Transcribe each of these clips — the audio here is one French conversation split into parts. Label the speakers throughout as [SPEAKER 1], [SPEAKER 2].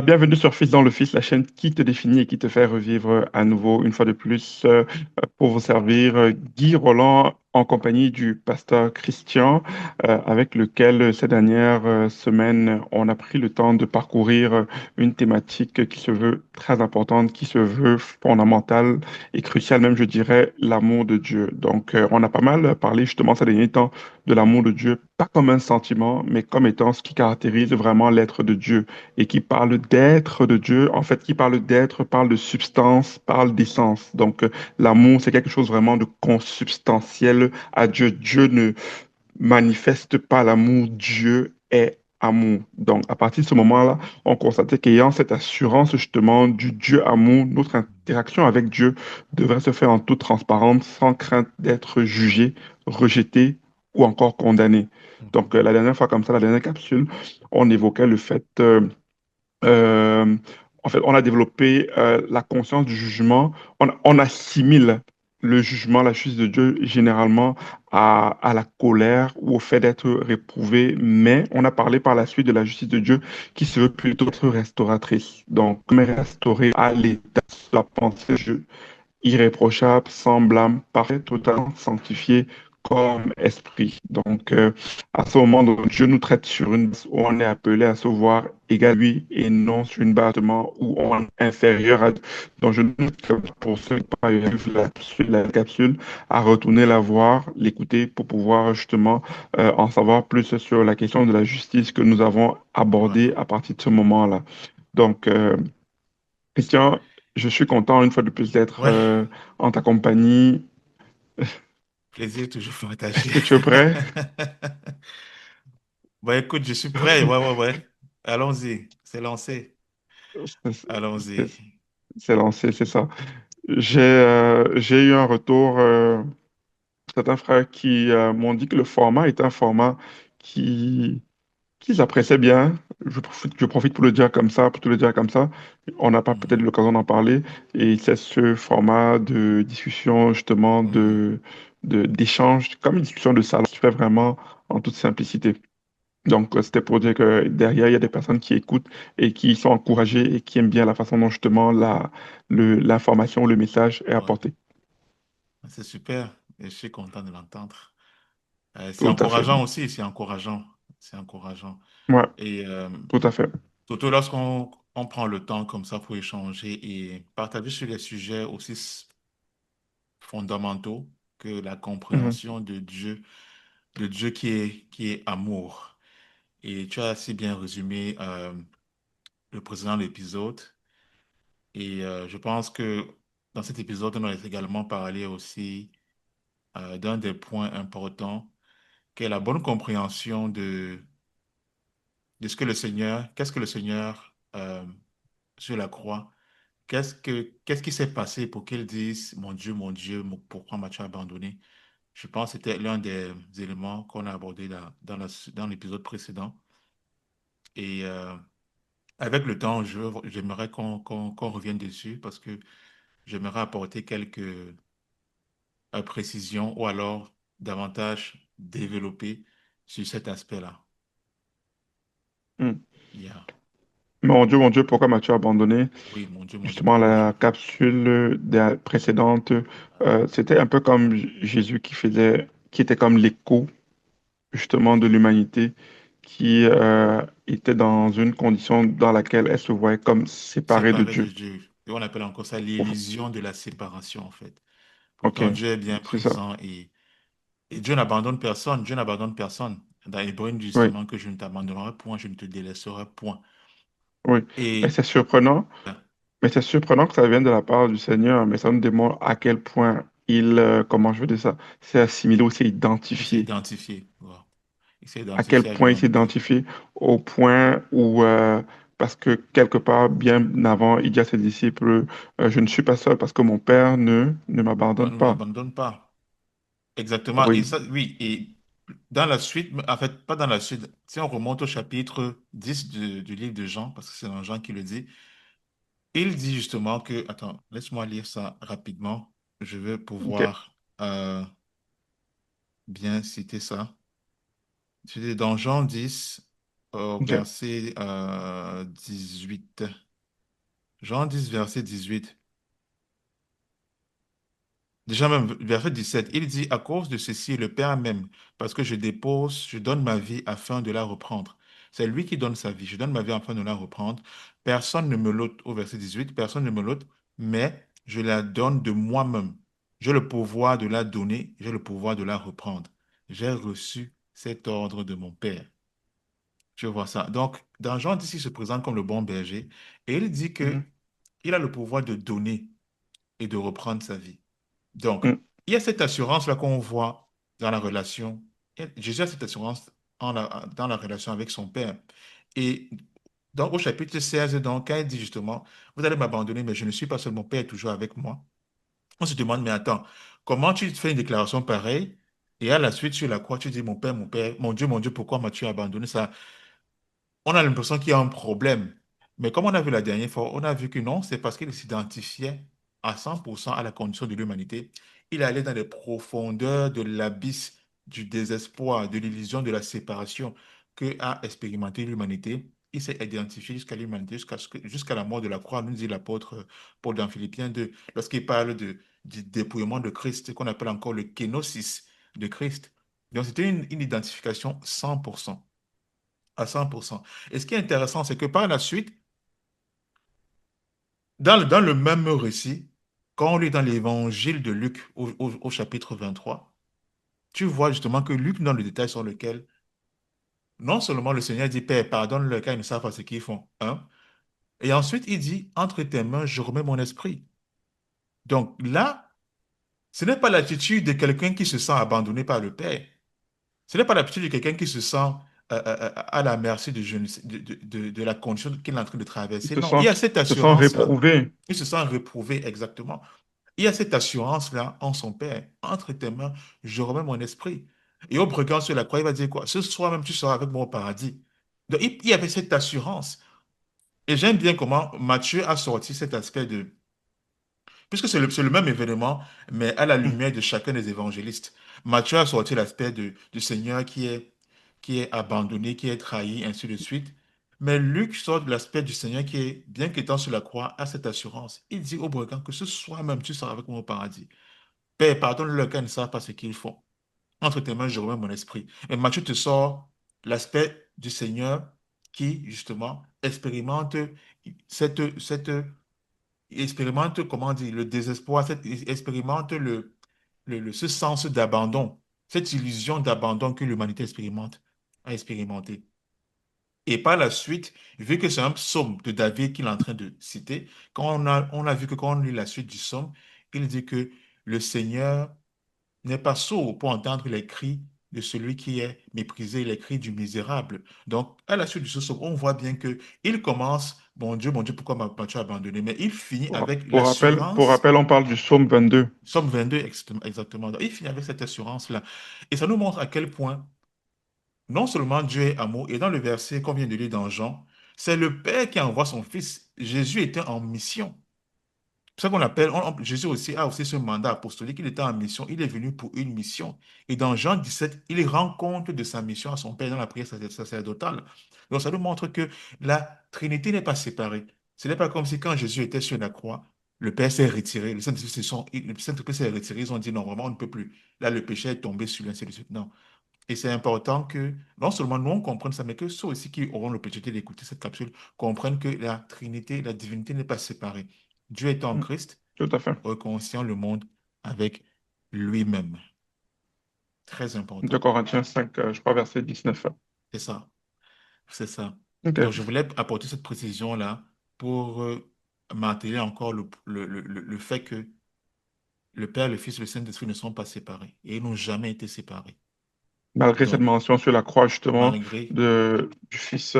[SPEAKER 1] Bienvenue sur Fils dans le Fils, la chaîne qui te définit et qui te fait revivre à nouveau, une fois de plus, pour vous servir Guy Roland en compagnie du pasteur Christian, avec lequel ces dernières semaines, on a pris le temps de parcourir une thématique qui se veut très importante, qui se veut fondamentale et cruciale même, je dirais, l'amour de Dieu. Donc, on a pas mal parlé justement ces derniers temps de l'amour de Dieu, pas comme un sentiment, mais comme étant ce qui caractérise vraiment l'être de Dieu et qui parle d'être de Dieu, en fait, qui parle d'être, parle de substance, parle d'essence. Donc, l'amour, c'est quelque chose vraiment de consubstantiel à Dieu. Dieu ne manifeste pas l'amour, Dieu est amour. Donc, à partir de ce moment-là, on constatait qu'ayant cette assurance justement du Dieu amour, notre interaction avec Dieu devrait se faire en toute transparence, sans crainte d'être jugé, rejeté ou encore condamné. Donc,
[SPEAKER 2] Mhm.
[SPEAKER 1] la dernière fois, comme ça, la dernière capsule, on évoquait le fait euh, en fait, on a développé la conscience du jugement. On assimile le jugement, la justice de Dieu, généralement à la colère ou au fait d'être réprouvé. Mais on a parlé par la suite de la justice de Dieu qui se veut plutôt être restauratrice. Donc, comme restaurer à l'état de la pensée irréprochable, sans blâme, parfait, totalement sanctifié comme esprit. Donc, à ce moment, donc, Dieu nous traite sur une base où on est appelé à se voir égal à lui et non sur une base où on est inférieur à Dieu. Donc, je nous invite, pour ceux qui n'ont pas eu la capsule, à retourner la voir, l'écouter pour pouvoir justement en savoir plus sur la question de la justice que nous avons abordée
[SPEAKER 2] Voilà.
[SPEAKER 1] à partir de ce moment-là. Donc, Christian, je suis content une fois de plus d'être
[SPEAKER 2] Ouais,
[SPEAKER 1] en ta compagnie.
[SPEAKER 2] plaisir toujours
[SPEAKER 1] Est-ce
[SPEAKER 2] partagé.
[SPEAKER 1] que tu es prêt?
[SPEAKER 2] Bon, écoute, je suis prêt. Ouais, ouais, ouais. Allons-y. C'est lancé.
[SPEAKER 1] C'est
[SPEAKER 2] Allons-y.
[SPEAKER 1] c'est- c'est lancé, c'est ça. J'ai eu un retour, certains frères qui m'ont dit que le format est un format qui, qu'ils appréciaient bien. Je profite pour le dire comme ça, pour te le dire comme ça. On n'a pas peut-être
[SPEAKER 2] Mhm.
[SPEAKER 1] l'occasion d'en parler. Et c'est ce format de discussion, justement,
[SPEAKER 2] Mhm.
[SPEAKER 1] d'échange, comme une discussion de salon, qui fait vraiment en toute simplicité. Donc, c'était pour dire que derrière, il y a des personnes qui écoutent et qui sont encouragées et qui aiment bien la façon dont justement l'information, le message est
[SPEAKER 2] Ouais.
[SPEAKER 1] apporté.
[SPEAKER 2] C'est super. Et je suis content de l'entendre. C'est
[SPEAKER 1] Tout à fait.
[SPEAKER 2] encourageant aussi. C'est encourageant. C'est encourageant.
[SPEAKER 1] Ouais,
[SPEAKER 2] Et
[SPEAKER 1] tout à fait.
[SPEAKER 2] surtout lorsqu'on prend le temps comme ça pour échanger et partager sur des sujets aussi fondamentaux que la
[SPEAKER 1] Mhm.
[SPEAKER 2] compréhension de Dieu qui est amour. Et tu as assez bien résumé le précédent épisode. Et je pense que dans cet épisode, on aurait également parlé aussi d'un des points importants, qui est la bonne compréhension de ce que le Seigneur, qu'est-ce que le Seigneur sur la croix, qu'est-ce qui s'est passé pour qu'il dise, mon Dieu, pourquoi m'as-tu abandonné? Je pense que c'était l'un des éléments qu'on a abordé dans l'épisode précédent. Et avec le temps, j'aimerais qu'on revienne dessus parce que j'aimerais apporter quelques précisions ou alors davantage développer sur cet aspect-là.
[SPEAKER 1] Mm.
[SPEAKER 2] Yeah.
[SPEAKER 1] Mon Dieu, pourquoi m'as-tu abandonné?
[SPEAKER 2] Oui, mon Dieu,
[SPEAKER 1] Justement,
[SPEAKER 2] pourquoi m'as-tu
[SPEAKER 1] la
[SPEAKER 2] abandonné?
[SPEAKER 1] capsule précédente, c'était un peu comme Jésus qui était comme l'écho justement de l'humanité, qui était dans une condition dans laquelle elle se voyait comme séparée de
[SPEAKER 2] Séparé de
[SPEAKER 1] Dieu.
[SPEAKER 2] Dieu. Et on appelle encore ça l'illusion de la séparation, en fait.
[SPEAKER 1] Ok,
[SPEAKER 2] Pourtant, Dieu est bien
[SPEAKER 1] c'est ça.
[SPEAKER 2] présent et Dieu n'abandonne personne. Dieu n'abandonne personne. Dans Hébreux, il dit
[SPEAKER 1] Oui,
[SPEAKER 2] justement que je ne t'abandonnerai point, je ne te délaisserai point.
[SPEAKER 1] oui. Mais
[SPEAKER 2] Et
[SPEAKER 1] c'est surprenant. Mais c'est surprenant que ça vienne de la part du Seigneur, mais ça nous démontre à quel point comment je veux dire ça, c'est assimilé ou c'est
[SPEAKER 2] il s'est
[SPEAKER 1] identifié.
[SPEAKER 2] identifié. Voilà. Il s'est
[SPEAKER 1] À quel
[SPEAKER 2] identifié à
[SPEAKER 1] point il s'est
[SPEAKER 2] l'humanité.
[SPEAKER 1] identifié au point où, parce que quelque part, bien avant, il dit à ses disciples, je ne suis pas seul parce que mon Père ne
[SPEAKER 2] On
[SPEAKER 1] m'abandonne
[SPEAKER 2] ne
[SPEAKER 1] pas.
[SPEAKER 2] m'abandonne pas. Exactement. Et
[SPEAKER 1] Oui,
[SPEAKER 2] ça, oui. Et dans la suite, mais en fait, pas dans la suite, si on remonte au chapitre 10 du livre de Jean, parce que c'est dans Jean qui le dit, il dit justement que, attends, laisse-moi lire ça rapidement. Je vais
[SPEAKER 1] ok.
[SPEAKER 2] pouvoir bien citer ça. C'est dans Jean 10. au
[SPEAKER 1] OK.
[SPEAKER 2] verset 18. Jean 10, verset 18. Déjà même, verset 17, il dit, à cause de ceci, le Père m'aime, parce que je dépose, je donne ma vie afin de la reprendre. C'est lui qui donne sa vie. Je donne ma vie afin de la reprendre. Personne ne me l'ôte, au verset 18, personne ne me l'ôte, mais je la donne de moi-même. J'ai le pouvoir de la donner, j'ai le pouvoir de la reprendre. J'ai reçu cet ordre de mon Père. Je vois ça. Donc, dans Jean 10, il se présente comme le bon berger et il dit que
[SPEAKER 1] Mhm.
[SPEAKER 2] il a le pouvoir de donner et de reprendre sa vie. Donc,
[SPEAKER 1] Mm.
[SPEAKER 2] il y a cette assurance-là qu'on voit dans la relation. Jésus a cette assurance dans la relation avec son Père. Et donc, au chapitre 16, donc, quand il dit justement, vous allez m'abandonner, mais je ne suis pas seul, mon Père est toujours avec moi. On se demande, mais attends, comment tu fais une déclaration pareille et à la suite, sur la croix, tu dis, mon Père, mon Dieu, pourquoi m'as-tu abandonné? Ça, on a l'impression qu'il y a un problème. Mais comme on a vu la dernière fois, on a vu que non, c'est parce qu'il s'identifiait à 100% à la condition de l'humanité. Il allait dans les profondeurs de l'abysse, du désespoir, de l'illusion de la séparation que a expérimenté l'humanité. Il s'est identifié jusqu'à l'humanité, jusqu'à la mort de la croix, nous dit l'apôtre Paul dans Philippiens 2, lorsqu'il parle du dépouillement de Christ, qu'on appelle encore le kénosis de Christ. Donc c'était une identification 100%. À 100%. Et ce qui est intéressant, c'est que par la suite, dans le même récit, quand on lit dans l'évangile de Luc au chapitre 23, tu vois justement que Luc donne le détail sur lequel non seulement le Seigneur dit, Père, pardonne-leur car ils ne savent pas ce qu'ils font. Hein? Et ensuite, il dit, entre tes mains, je remets mon esprit. Donc là, ce n'est pas l'attitude de quelqu'un qui se sent abandonné par le Père. Ce n'est pas l'attitude de quelqu'un qui se sent à la merci de la condition qu'il est en train de
[SPEAKER 1] Ils
[SPEAKER 2] traverser.
[SPEAKER 1] se
[SPEAKER 2] Non, il y a
[SPEAKER 1] sentent,
[SPEAKER 2] cette
[SPEAKER 1] ils se sentent
[SPEAKER 2] assurance-là.
[SPEAKER 1] réprouvés.
[SPEAKER 2] Il se sent réprouvé, exactement. Il y a cette assurance-là en son Père. Entre tes mains, je remets mon esprit. Et au brigand sur la croix, il va dire quoi? Ce soir même, tu seras avec moi au paradis. Donc, il y avait cette assurance. Et j'aime bien comment Matthieu a sorti cet aspect de, puisque c'est le même événement, mais à la
[SPEAKER 1] Mm.
[SPEAKER 2] lumière de chacun des évangélistes. Matthieu a sorti l'aspect du Seigneur qui est abandonné, qui est trahi, ainsi de suite. Mais Luc sort de l'aspect du Seigneur qui est, bien qu'étant sur la croix, a cette assurance. Il dit au brigand que ce soir même, tu seras avec moi au paradis. Père, pardonne-leur car ils ne savent pas ce qu'ils font. Entre tes mains, je remets mon esprit. Et Matthieu te sort l'aspect du Seigneur qui, justement, cette expérimente, comment dire, le désespoir, expérimente ce sens d'abandon, cette illusion d'abandon que l'humanité a expérimenté. Et par la suite, vu que c'est un psaume de David qu'il est en train de citer, on a vu que quand on lit la suite du psaume, il dit que le Seigneur n'est pas sourd pour entendre les cris de celui qui est méprisé, les cris du misérable. Donc, à la suite de ce psaume, on voit bien que il commence, mon Dieu, pourquoi m'as-tu abandonné? Mais il finit avec
[SPEAKER 1] Pour
[SPEAKER 2] l'assurance,
[SPEAKER 1] rappel, on parle du psaume 22.
[SPEAKER 2] Somme 22 exactement. Donc, il finit avec cette assurance-là. Et ça nous montre à quel point, non seulement Dieu est amour, et dans le verset qu'on vient de lire dans Jean, c'est le Père qui envoie son Fils. Jésus était en mission. C'est ça qu'on appelle, Jésus aussi a aussi ce mandat apostolique, il était en mission, il est venu pour une mission. Et dans Jean 17, il rend compte de sa mission à son Père dans la prière sacerdotale. Donc ça nous montre que la Trinité n'est pas séparée. Ce n'est pas comme si quand Jésus était sur la croix, le Père s'est retiré, le Saint-Esprit s'est retiré, ils ont dit non, vraiment on ne peut plus. Là, le péché est tombé sur ainsi de suite. Non. Et c'est important que non seulement nous on comprenne ça, mais que ceux aussi qui auront l'opportunité d'écouter cette capsule comprennent que la Trinité, la divinité n'est pas séparée. Dieu est en
[SPEAKER 1] Mm.
[SPEAKER 2] Christ,
[SPEAKER 1] Tout à fait.
[SPEAKER 2] réconciliant le monde avec lui-même. Très
[SPEAKER 1] 2
[SPEAKER 2] important.
[SPEAKER 1] Corinthiens 5, je crois, verset 19.
[SPEAKER 2] C'est ça. C'est ça. Donc, je
[SPEAKER 1] OK.
[SPEAKER 2] voulais apporter cette précision-là pour marteler encore le fait que le Père, le Fils et le Saint-Esprit ne sont pas séparés. Et ils n'ont jamais été séparés.
[SPEAKER 1] Malgré cette
[SPEAKER 2] Donc,
[SPEAKER 1] mention sur la croix, justement,
[SPEAKER 2] malgré
[SPEAKER 1] du Fils,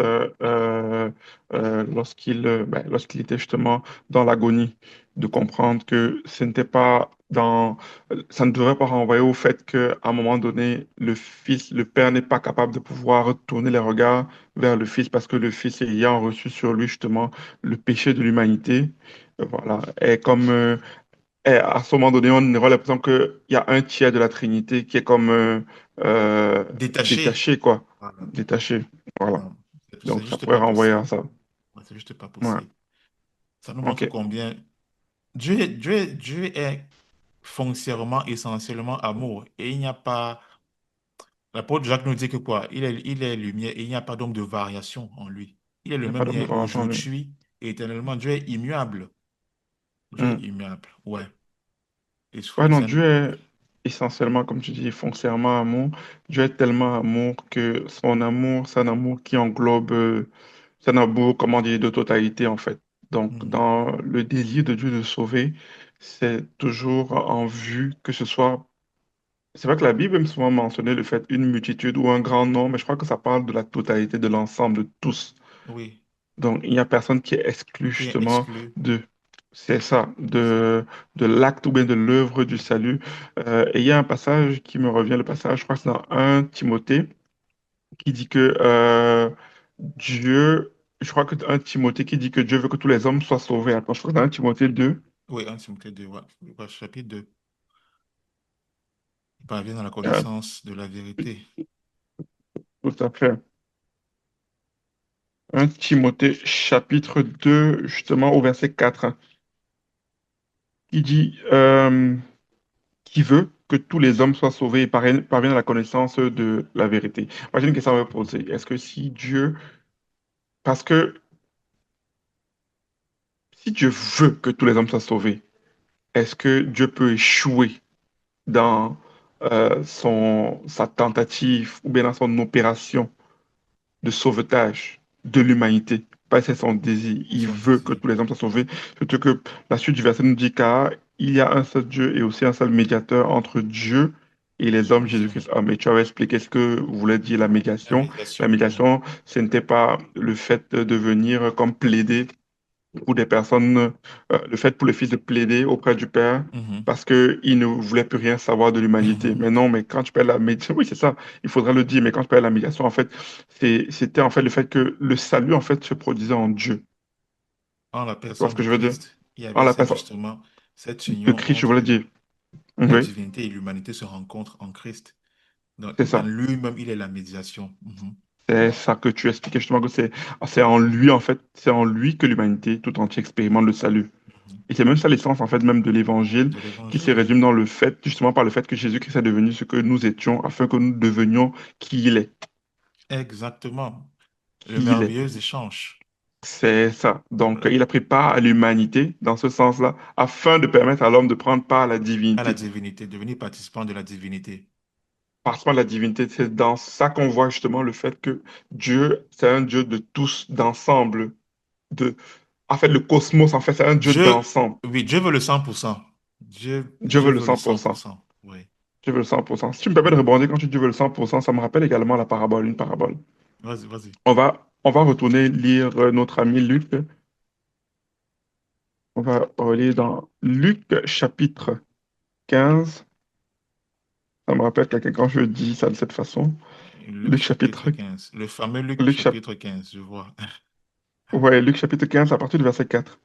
[SPEAKER 1] lorsqu'il était justement dans l'agonie, de comprendre que ce n'était pas ça ne devrait pas renvoyer au fait qu'à un moment donné, le Père n'est pas capable de pouvoir tourner les regards vers le Fils parce que le Fils ayant reçu sur lui justement le péché de l'humanité, voilà, est comme et à ce moment donné, on aura l'impression qu'il y a un tiers de la Trinité qui est comme
[SPEAKER 2] détaché.
[SPEAKER 1] détaché, quoi.
[SPEAKER 2] Voilà.
[SPEAKER 1] Détaché. Voilà.
[SPEAKER 2] Non. C'est
[SPEAKER 1] Donc, ça
[SPEAKER 2] juste
[SPEAKER 1] pourrait
[SPEAKER 2] pas
[SPEAKER 1] renvoyer à
[SPEAKER 2] possible.
[SPEAKER 1] ça.
[SPEAKER 2] Ouais, c'est juste pas
[SPEAKER 1] Ouais,
[SPEAKER 2] possible. Ça nous montre
[SPEAKER 1] ok.
[SPEAKER 2] combien Dieu est foncièrement, essentiellement amour. Et il n'y a pas. L'apôtre Jacques nous dit que quoi? Il est lumière et il n'y a pas donc de variation en lui. Il est
[SPEAKER 1] Il
[SPEAKER 2] le
[SPEAKER 1] n'y a pas
[SPEAKER 2] même
[SPEAKER 1] d'homme de
[SPEAKER 2] hier,
[SPEAKER 1] variation, lui.
[SPEAKER 2] aujourd'hui et éternellement. Dieu est immuable. Dieu est
[SPEAKER 1] Hmm.
[SPEAKER 2] immuable. Ouais. Et
[SPEAKER 1] Ouais, non,
[SPEAKER 2] c'est un-
[SPEAKER 1] Dieu est essentiellement, comme tu dis, foncièrement amour. Dieu est tellement amour que son amour, c'est un amour qui englobe, c'est un amour, comment dire, de totalité, en fait. Donc,
[SPEAKER 2] Mhm.
[SPEAKER 1] dans le désir de Dieu de sauver, c'est toujours en vue que ce soit. C'est vrai que la Bible aime souvent mentionner le fait une multitude ou un grand nombre, mais je crois que ça parle de la totalité, de l'ensemble, de tous.
[SPEAKER 2] Oui.
[SPEAKER 1] Donc, il n'y a personne qui est exclu
[SPEAKER 2] Qui est
[SPEAKER 1] justement
[SPEAKER 2] exclu.
[SPEAKER 1] de, c'est ça,
[SPEAKER 2] C'est ça.
[SPEAKER 1] de l'acte ou bien de l'œuvre du salut. Et il y a un passage qui me revient, le passage, je crois que c'est dans 1 Timothée, qui dit que Dieu, je crois que 1 Timothée qui dit que Dieu veut que tous les hommes soient sauvés. Attends, je crois que dans 1 Timothée 2,
[SPEAKER 2] Oui, 1 Timothée 2, ouais. Ouais, chapitre 2. Il parvient dans la
[SPEAKER 1] euh,
[SPEAKER 2] connaissance de la vérité.
[SPEAKER 1] tout à fait. 1 Timothée chapitre 2 justement au verset 4, hein, qui dit qui veut que tous les hommes soient sauvés et parviennent à la connaissance de la vérité. Moi, j'ai une question à vous poser. Est-ce que si Dieu, parce que si Dieu veut que tous les hommes soient sauvés, est-ce que Dieu peut échouer dans sa tentative ou bien dans son opération de sauvetage de l'humanité? Parce que c'est son désir.
[SPEAKER 2] C'est
[SPEAKER 1] Il
[SPEAKER 2] son
[SPEAKER 1] veut que
[SPEAKER 2] désir.
[SPEAKER 1] tous les hommes soient sauvés. Surtout que la suite du verset nous dit car il y a un seul Dieu et aussi un seul médiateur entre Dieu et les hommes,
[SPEAKER 2] Les hommes.
[SPEAKER 1] Jésus-Christ. Ah, mais tu avais expliqué ce que voulait dire la
[SPEAKER 2] La
[SPEAKER 1] médiation. La
[SPEAKER 2] médiation. Mhm.
[SPEAKER 1] médiation, ce n'était pas le fait de venir comme plaider pour des personnes, le fait pour le Fils de plaider auprès du Père
[SPEAKER 2] Mhm.
[SPEAKER 1] parce qu'il ne voulait plus rien savoir de l'humanité. Mais non, mais quand tu parles de la médiation, oui, c'est ça, il faudrait le dire, mais quand tu parles de la médiation, en fait, c'était en fait le fait que le salut, en fait, se produisait en Dieu.
[SPEAKER 2] En la
[SPEAKER 1] Tu vois ce
[SPEAKER 2] personne
[SPEAKER 1] que
[SPEAKER 2] de
[SPEAKER 1] je veux dire?
[SPEAKER 2] Christ, il y
[SPEAKER 1] En
[SPEAKER 2] avait
[SPEAKER 1] la personne
[SPEAKER 2] justement cette
[SPEAKER 1] de
[SPEAKER 2] union
[SPEAKER 1] Christ, je
[SPEAKER 2] entre
[SPEAKER 1] voulais dire.
[SPEAKER 2] la
[SPEAKER 1] Oui,
[SPEAKER 2] divinité et l'humanité se rencontrent en Christ.
[SPEAKER 1] c'est
[SPEAKER 2] En
[SPEAKER 1] ça.
[SPEAKER 2] lui-même, il est la médiation. Mhm.
[SPEAKER 1] C'est ça que tu expliquais justement que c'est en lui, en fait, c'est en lui que l'humanité tout entière expérimente le salut.
[SPEAKER 2] Mhm.
[SPEAKER 1] Et c'est même ça l'essence, en fait, même de l'évangile,
[SPEAKER 2] De
[SPEAKER 1] qui se
[SPEAKER 2] l'évangile.
[SPEAKER 1] résume dans le fait, justement par le fait que Jésus-Christ est devenu ce que nous étions, afin que nous devenions qui il est.
[SPEAKER 2] Exactement. Le
[SPEAKER 1] Qui il est.
[SPEAKER 2] merveilleux échange.
[SPEAKER 1] C'est ça. Donc,
[SPEAKER 2] Euh,
[SPEAKER 1] il a pris part à l'humanité dans ce sens-là, afin de permettre à l'homme de prendre part à la
[SPEAKER 2] À la
[SPEAKER 1] divinité.
[SPEAKER 2] divinité, devenir participant de la divinité.
[SPEAKER 1] Parce que la divinité, c'est dans ça qu'on voit justement le fait que Dieu, c'est un Dieu de tous, d'ensemble. De... En fait, le cosmos, en fait, c'est un Dieu
[SPEAKER 2] Dieu,
[SPEAKER 1] d'ensemble.
[SPEAKER 2] oui, Dieu veut le 100%.
[SPEAKER 1] Dieu
[SPEAKER 2] Dieu
[SPEAKER 1] veut le
[SPEAKER 2] veut le
[SPEAKER 1] cent
[SPEAKER 2] cent
[SPEAKER 1] pour
[SPEAKER 2] pour
[SPEAKER 1] cent.
[SPEAKER 2] cent. Oui.
[SPEAKER 1] Dieu veut le 100%. Si tu me permets de
[SPEAKER 2] Mhm.
[SPEAKER 1] rebondir quand tu dis Dieu veut le 100%, ça me rappelle également la parabole, une parabole.
[SPEAKER 2] Vas-y, vas-y.
[SPEAKER 1] On va retourner lire notre ami Luc. On va relire dans Luc chapitre 15. Ça me rappelle quelqu'un quand je dis ça de cette façon.
[SPEAKER 2] Luc
[SPEAKER 1] Luc
[SPEAKER 2] chapitre
[SPEAKER 1] chapitre,
[SPEAKER 2] 15. Le fameux Luc
[SPEAKER 1] Luc chap-
[SPEAKER 2] chapitre 15, je vois.
[SPEAKER 1] ouais, Luc chapitre 15 à partir du verset 4.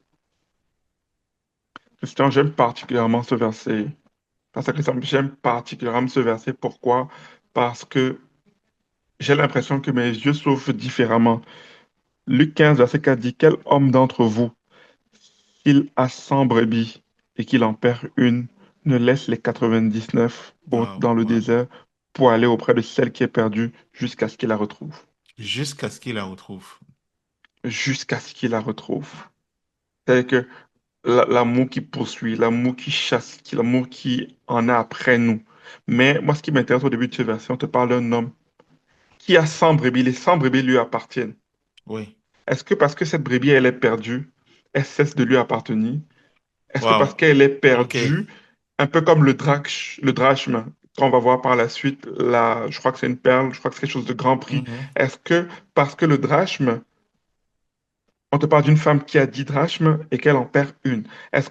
[SPEAKER 1] Christian, j'aime particulièrement ce verset. Parce que j'aime particulièrement ce verset. Pourquoi? Parce que j'ai l'impression que mes yeux s'ouvrent différemment. Luc 15, verset 4 dit, quel homme d'entre vous, s'il a 100 brebis et qu'il en perd une, ne laisse les 99 autres
[SPEAKER 2] Waouh,
[SPEAKER 1] dans le
[SPEAKER 2] waouh.
[SPEAKER 1] désert pour aller auprès de celle qui est perdue jusqu'à ce qu'il la retrouve.
[SPEAKER 2] Jusqu'à ce qu'il la retrouve.
[SPEAKER 1] Jusqu'à ce qu'il la retrouve. C'est que l'amour qui poursuit, l'amour qui chasse, l'amour qui en a après nous. Mais moi, ce qui m'intéresse au début de ce verset, on te parle d'un homme qui a 100 brebis. Les 100 brebis lui appartiennent.
[SPEAKER 2] Oui.
[SPEAKER 1] Est-ce que parce que cette brebis, elle est perdue, elle cesse de lui appartenir? Est-ce que parce
[SPEAKER 2] Waouh.
[SPEAKER 1] qu'elle est
[SPEAKER 2] Ok.
[SPEAKER 1] perdue, un peu comme le drachme, qu'on va voir par la suite, là, je crois que c'est une perle, je crois que c'est quelque chose de grand prix.
[SPEAKER 2] Mhm.
[SPEAKER 1] Est-ce que parce que le drachme, on te parle d'une femme qui a 10 drachmes et qu'elle en perd une, est-ce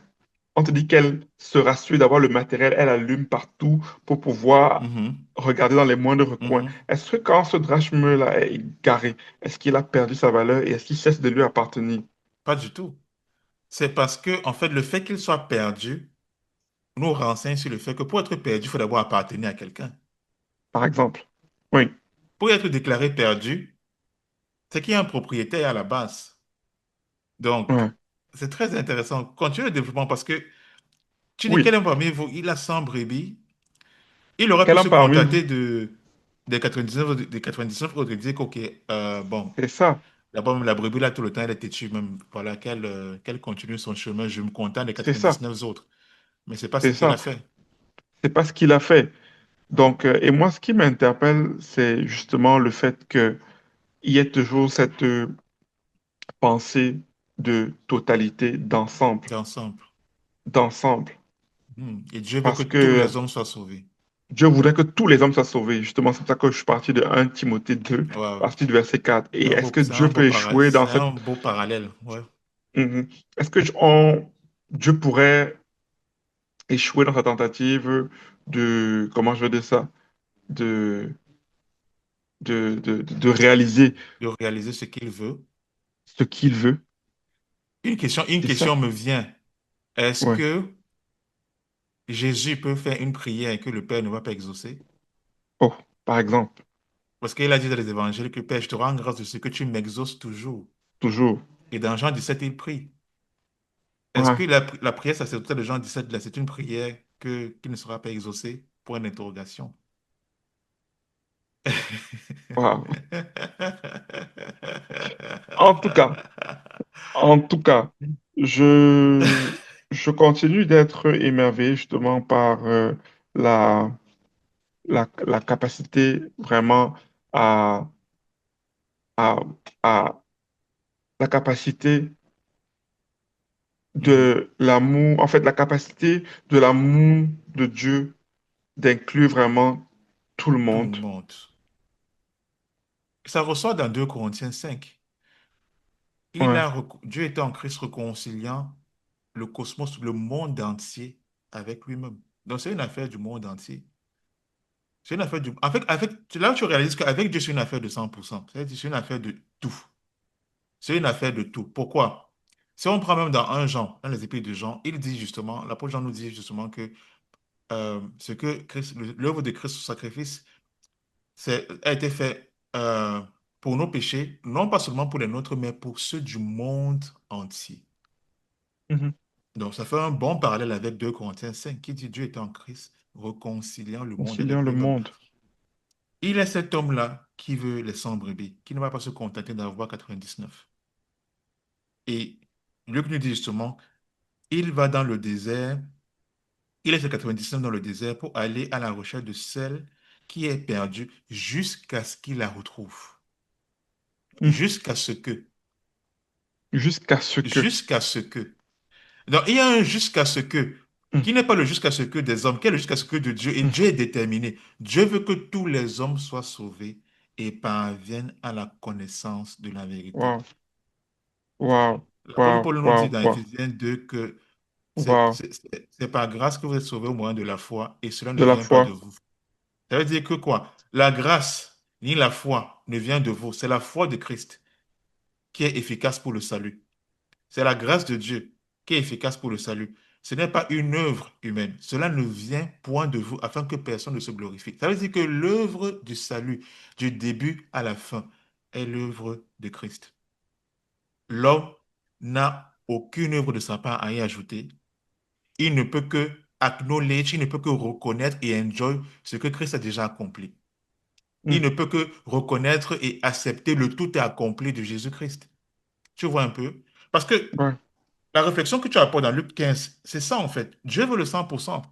[SPEAKER 1] qu'on te dit qu'elle se rassure d'avoir le matériel, elle allume partout pour pouvoir
[SPEAKER 2] Mhm.
[SPEAKER 1] regarder dans les moindres recoins.
[SPEAKER 2] Mhm.
[SPEAKER 1] Est-ce que quand ce drachme-là est garé, est-ce qu'il a perdu sa valeur et est-ce qu'il cesse de lui appartenir,
[SPEAKER 2] Pas du tout. C'est parce que, en fait, le fait qu'il soit perdu nous renseigne sur le fait que pour être perdu, il faut d'abord appartenir à quelqu'un.
[SPEAKER 1] par exemple? Oui,
[SPEAKER 2] Pour être déclaré perdu, c'est qu'il y a un propriétaire à la base. Donc,
[SPEAKER 1] Ouais.
[SPEAKER 2] c'est très intéressant. Continuez le développement parce que tu dis quel
[SPEAKER 1] Oui.
[SPEAKER 2] est parmi vous, il a 100 brebis. Il aurait pu
[SPEAKER 1] Quel
[SPEAKER 2] se
[SPEAKER 1] homme parmi vous?
[SPEAKER 2] contenter des 99, des 99 autres et dire qu'ok, bon,
[SPEAKER 1] C'est ça.
[SPEAKER 2] d'abord, la brebis là, tout le temps, elle est têtue, même, voilà, qu'elle continue son chemin. Je me contente des
[SPEAKER 1] C'est ça.
[SPEAKER 2] 99 autres. Mais c'est pas ce
[SPEAKER 1] C'est
[SPEAKER 2] qu'il
[SPEAKER 1] ça.
[SPEAKER 2] a fait.
[SPEAKER 1] C'est pas ce qu'il a fait. Donc, et moi, ce qui m'interpelle, c'est justement le fait qu'il y ait toujours cette pensée de totalité, d'ensemble,
[SPEAKER 2] D'ensemble.
[SPEAKER 1] d'ensemble.
[SPEAKER 2] Et Dieu veut que
[SPEAKER 1] Parce
[SPEAKER 2] tous
[SPEAKER 1] que
[SPEAKER 2] les hommes soient sauvés.
[SPEAKER 1] Dieu voudrait que tous les hommes soient sauvés. Justement, c'est pour ça que je suis parti de 1 Timothée 2,
[SPEAKER 2] Ouais, ouais.
[SPEAKER 1] parti du verset 4. Et est-ce que
[SPEAKER 2] C'est
[SPEAKER 1] Dieu
[SPEAKER 2] un
[SPEAKER 1] peut
[SPEAKER 2] beau
[SPEAKER 1] échouer dans
[SPEAKER 2] c'est
[SPEAKER 1] cette...
[SPEAKER 2] un beau parallèle. Ouais.
[SPEAKER 1] Mhm. Est-ce que Dieu pourrait échouer dans sa tentative de, comment je veux dire ça, de, de réaliser
[SPEAKER 2] De réaliser ce qu'il veut.
[SPEAKER 1] ce qu'il veut?
[SPEAKER 2] Une
[SPEAKER 1] C'est ça.
[SPEAKER 2] question me vient. Est-ce
[SPEAKER 1] Ouais.
[SPEAKER 2] que Jésus peut faire une prière et que le Père ne va pas exaucer?
[SPEAKER 1] Oh, par exemple,
[SPEAKER 2] Parce qu'il a dit dans les évangiles que Père, je te rends grâce de ce que tu m'exauces toujours.
[SPEAKER 1] toujours.
[SPEAKER 2] Et dans Jean 17, il prie. Est-ce
[SPEAKER 1] Ouais.
[SPEAKER 2] que la prière sacerdotale de Jean 17, là, c'est une prière qui ne sera pas exaucée? Point d'interrogation.
[SPEAKER 1] Waouh. En tout cas, en tout cas, je, je continue d'être émerveillé justement par la, la capacité vraiment à, à, à la capacité
[SPEAKER 2] Mhm.
[SPEAKER 1] de l'amour, en fait, la capacité de l'amour de Dieu d'inclure vraiment tout le
[SPEAKER 2] Tout le
[SPEAKER 1] monde.
[SPEAKER 2] monde. Ça ressort dans 2 Corinthiens 5.
[SPEAKER 1] Ouais.
[SPEAKER 2] Dieu était en Christ réconciliant le cosmos, le monde entier avec lui-même. Donc c'est une affaire du monde entier. C'est une affaire du... là, tu réalises qu'avec Dieu, c'est une affaire de 100%. C'est-à-dire, c'est une affaire de tout. C'est une affaire de tout. Pourquoi? Si on prend même dans un Jean, dans les épîtres de Jean, il dit justement, l'apôtre Jean nous dit justement que ce que Christ, l'œuvre de Christ, son sacrifice, a été fait pour nos péchés, non pas seulement pour les nôtres, mais pour ceux du monde entier.
[SPEAKER 1] Mhm.
[SPEAKER 2] Donc, ça fait un bon parallèle avec 2 Corinthiens 5 qui dit Dieu était en Christ, réconciliant le monde
[SPEAKER 1] Conciliant
[SPEAKER 2] avec
[SPEAKER 1] le
[SPEAKER 2] lui-même.
[SPEAKER 1] monde.
[SPEAKER 2] Il est cet homme-là qui veut les 100 brebis, qui ne va pas se contenter d'avoir 99. Et Luc nous dit justement, il va dans le désert, il laisse les 99 dans le désert pour aller à la recherche de celle qui est perdue jusqu'à ce qu'il la retrouve.
[SPEAKER 1] Mhm.
[SPEAKER 2] Jusqu'à ce que,
[SPEAKER 1] Jusqu'à ce que.
[SPEAKER 2] jusqu'à ce que. Donc, il y a un jusqu'à ce que,
[SPEAKER 1] Mhm.
[SPEAKER 2] qui n'est pas le jusqu'à ce que des hommes, qui est le jusqu'à ce que de Dieu. Et Dieu est déterminé. Dieu veut que tous les hommes soient sauvés et parviennent à la connaissance de la vérité.
[SPEAKER 1] Waouh, waouh,
[SPEAKER 2] L'apôtre
[SPEAKER 1] waouh,
[SPEAKER 2] Paul nous dit
[SPEAKER 1] waouh,
[SPEAKER 2] dans
[SPEAKER 1] waouh,
[SPEAKER 2] Éphésiens 2 que
[SPEAKER 1] waouh.
[SPEAKER 2] c'est par grâce que vous êtes sauvés au moyen de la foi et cela ne
[SPEAKER 1] De la
[SPEAKER 2] vient pas de
[SPEAKER 1] foi.
[SPEAKER 2] vous. Ça veut dire que quoi? La grâce ni la foi ne vient de vous. C'est la foi de Christ qui est efficace pour le salut. C'est la grâce de Dieu qui est efficace pour le salut. Ce n'est pas une œuvre humaine. Cela ne vient point de vous afin que personne ne se glorifie. Ça veut dire que l'œuvre du salut, du début à la fin, est l'œuvre de Christ. L'homme n'a aucune œuvre de sa part à y ajouter. Il ne peut que acknowledge, il ne peut que reconnaître et enjoy ce que Christ a déjà accompli. Il
[SPEAKER 1] Mhm.
[SPEAKER 2] ne peut que reconnaître et accepter le tout est accompli de Jésus-Christ. Tu vois un peu? Parce que
[SPEAKER 1] Ouais.
[SPEAKER 2] la réflexion que tu apportes dans Luc 15, c'est ça en fait. Dieu veut le 100%.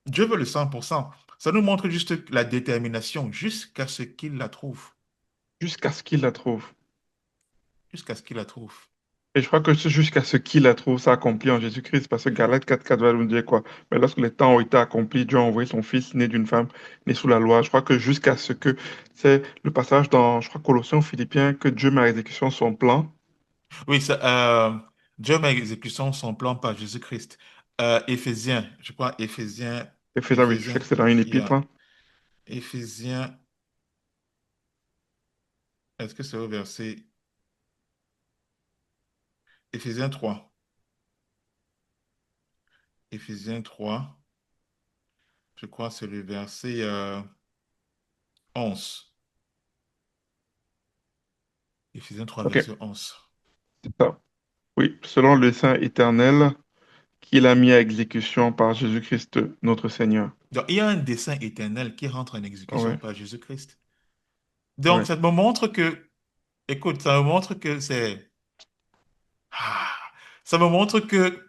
[SPEAKER 2] Dieu veut le 100%. Ça nous montre juste la détermination jusqu'à ce qu'il la trouve.
[SPEAKER 1] Jusqu'à ce qu'il la trouve.
[SPEAKER 2] Jusqu'à ce qu'il la trouve.
[SPEAKER 1] Et je crois que c'est jusqu'à ce qu'il la trouve s'accomplit en Jésus-Christ. Parce que Galates 4:4 va nous dire quoi? Mais lorsque les temps ont été accomplis, Dieu a envoyé son Fils né d'une femme, né sous la loi. Je crois que jusqu'à ce que, c'est le passage dans, je crois, Colossiens ou Philippiens, que Dieu met à exécution son plan.
[SPEAKER 2] Oui, Dieu met à exécution son plan par Jésus-Christ. Éphésiens, je crois,
[SPEAKER 1] Oui, je sais que c'est dans une
[SPEAKER 2] il y
[SPEAKER 1] épître,
[SPEAKER 2] a
[SPEAKER 1] hein.
[SPEAKER 2] Éphésiens, est-ce que c'est au verset Éphésiens 3. Éphésiens 3, je crois que c'est le verset 11. Éphésiens 3,
[SPEAKER 1] OK,
[SPEAKER 2] verset 11.
[SPEAKER 1] c'est ça. Oui, selon le dessein éternel qu'il a mis à exécution par Jésus-Christ, notre Seigneur.
[SPEAKER 2] Donc, il y a un dessein éternel qui rentre en
[SPEAKER 1] Oui,
[SPEAKER 2] exécution par Jésus-Christ. Donc,
[SPEAKER 1] oui.
[SPEAKER 2] ça me montre que, écoute, ça me montre que c'est... Ah, ça me montre que...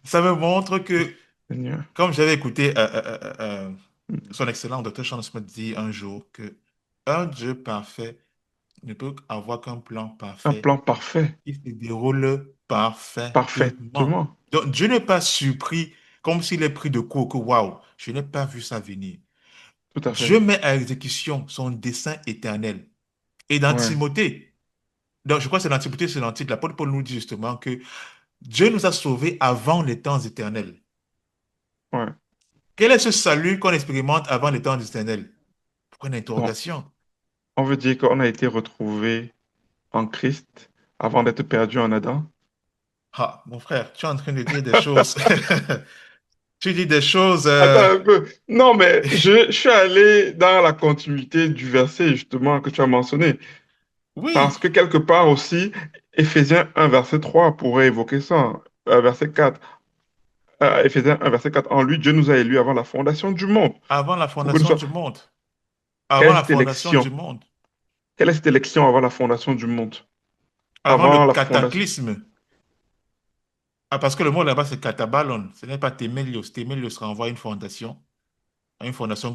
[SPEAKER 2] Ça me montre que,
[SPEAKER 1] Seigneur.
[SPEAKER 2] comme j'avais écouté
[SPEAKER 1] Mm.
[SPEAKER 2] son excellent docteur Sean Smith dit un jour que un Dieu parfait ne peut avoir qu'un plan
[SPEAKER 1] Un
[SPEAKER 2] parfait
[SPEAKER 1] plan parfait,
[SPEAKER 2] qui se déroule parfaitement.
[SPEAKER 1] parfaitement.
[SPEAKER 2] Donc, Dieu n'est pas surpris comme s'il est pris de court, que waouh, je n'ai pas vu ça venir.
[SPEAKER 1] Tout à fait.
[SPEAKER 2] Dieu met à exécution son dessein éternel. Et dans
[SPEAKER 1] Ouais,
[SPEAKER 2] Timothée, donc je crois que c'est dans Timothée, c'est dans le titre, l'apôtre Paul nous dit justement que Dieu nous a sauvés avant les temps éternels.
[SPEAKER 1] ouais.
[SPEAKER 2] Quel est ce salut qu'on expérimente avant les temps éternels? Point
[SPEAKER 1] Donc,
[SPEAKER 2] d'interrogation.
[SPEAKER 1] on veut dire qu'on a été retrouvé en Christ avant d'être perdu en Adam.
[SPEAKER 2] Ah, mon frère, tu es en train de dire des choses. Tu dis des choses.
[SPEAKER 1] Attends un peu. Non, mais je suis allé dans la continuité du verset justement que tu as mentionné. Parce
[SPEAKER 2] Oui,
[SPEAKER 1] que quelque part aussi, Éphésiens 1, verset 3 pourrait évoquer ça. Verset 4. Éphésiens 1, verset 4. En lui, Dieu nous a élus avant la fondation du monde.
[SPEAKER 2] avant la
[SPEAKER 1] Pour que nous
[SPEAKER 2] fondation
[SPEAKER 1] soyons...
[SPEAKER 2] du monde.
[SPEAKER 1] Quelle
[SPEAKER 2] Avant
[SPEAKER 1] est
[SPEAKER 2] la
[SPEAKER 1] cette
[SPEAKER 2] fondation du
[SPEAKER 1] élection?
[SPEAKER 2] monde.
[SPEAKER 1] Quelle est cette élection avant la fondation du monde?
[SPEAKER 2] Avant le
[SPEAKER 1] Avant la fondation.
[SPEAKER 2] cataclysme. Ah, parce que le mot là-bas, c'est katabalon. Ce n'est pas Témélios. Témélios renvoie à une fondation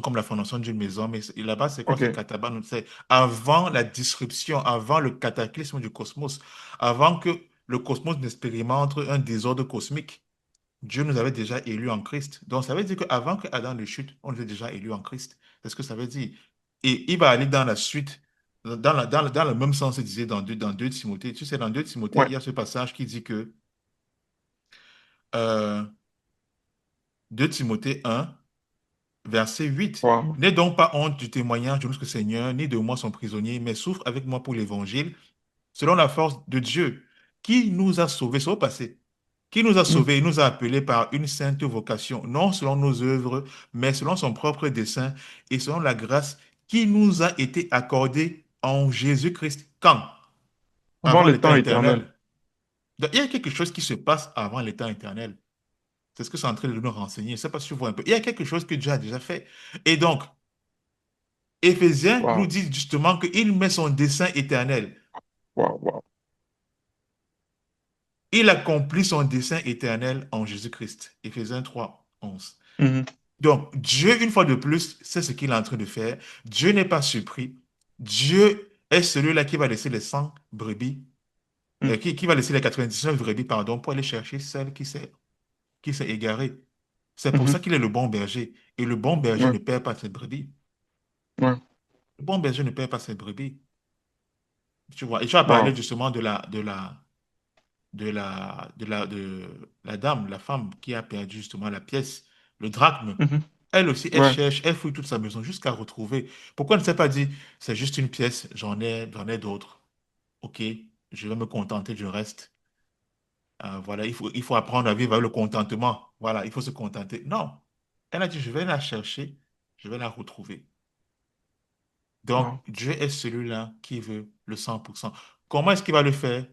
[SPEAKER 2] comme la fondation d'une maison. Mais là-bas, c'est quoi? C'est
[SPEAKER 1] OK.
[SPEAKER 2] katabalon. C'est avant la disruption, avant le cataclysme du cosmos, avant que le cosmos n'expérimente un désordre cosmique. Dieu nous avait déjà élus en Christ. Donc, ça veut dire qu'avant que Adam ne chute, on était déjà élus en Christ. C'est ce que ça veut dire. Et il va aller dans la suite, dans le même sens, il disait dans 2 Timothée. Tu sais, dans 2 Timothée,
[SPEAKER 1] Ouais.
[SPEAKER 2] il y a ce passage qui dit que euh, 2 Timothée 1, verset 8.
[SPEAKER 1] Wow.
[SPEAKER 2] N'aie donc pas honte du témoignage de notre Seigneur, ni de moi son prisonnier, mais souffre avec moi pour l'évangile, selon la force de Dieu, qui nous a sauvés, c'est au passé, qui nous a
[SPEAKER 1] Mm.
[SPEAKER 2] sauvés et nous a appelés par une sainte vocation, non selon nos œuvres, mais selon son propre dessein et selon la grâce qui nous a été accordée en Jésus-Christ. Quand?
[SPEAKER 1] Avant
[SPEAKER 2] Avant
[SPEAKER 1] les
[SPEAKER 2] l'état
[SPEAKER 1] temps éternels.
[SPEAKER 2] éternel. Donc, il y a quelque chose qui se passe avant l'état éternel. C'est ce que c'est en train de nous renseigner. Je ne sais pas si tu vois un peu. Il y a quelque chose que Dieu a déjà fait. Et donc, Éphésiens nous
[SPEAKER 1] Wow.
[SPEAKER 2] dit justement qu'il met son dessein éternel.
[SPEAKER 1] Wow. Wow.
[SPEAKER 2] Il accomplit son dessein éternel en Jésus-Christ. Éphésiens 3, 11.
[SPEAKER 1] Mhm.
[SPEAKER 2] Donc, Dieu, une fois de plus, c'est ce qu'il est en train de faire. Dieu n'est pas surpris. Dieu est celui-là qui va laisser les 100 brebis,
[SPEAKER 1] Mm.
[SPEAKER 2] qui va laisser les 99 brebis, pardon, pour aller chercher celle qui s'est égarée. C'est pour ça
[SPEAKER 1] Mhm.
[SPEAKER 2] qu'il est le bon berger. Et le bon berger
[SPEAKER 1] Ouais.
[SPEAKER 2] ne perd pas ses brebis.
[SPEAKER 1] Ouais.
[SPEAKER 2] Le bon berger ne perd pas ses brebis. Tu vois, et tu as parlé
[SPEAKER 1] Wow.
[SPEAKER 2] justement de la dame, la femme qui a perdu justement la pièce, le drachme.
[SPEAKER 1] Mhm.
[SPEAKER 2] Elle aussi, elle
[SPEAKER 1] Ouais.
[SPEAKER 2] cherche, elle fouille toute sa maison jusqu'à retrouver. Pourquoi elle ne s'est pas dit, c'est juste une pièce, j'en ai d'autres. OK, je vais me contenter du reste. Voilà, il faut apprendre à vivre avec le contentement. Voilà, il faut se contenter. Non, elle a dit, je vais la chercher, je vais la retrouver. Donc,
[SPEAKER 1] Wow.
[SPEAKER 2] Dieu est celui-là qui veut le 100%. Comment est-ce qu'il va le faire?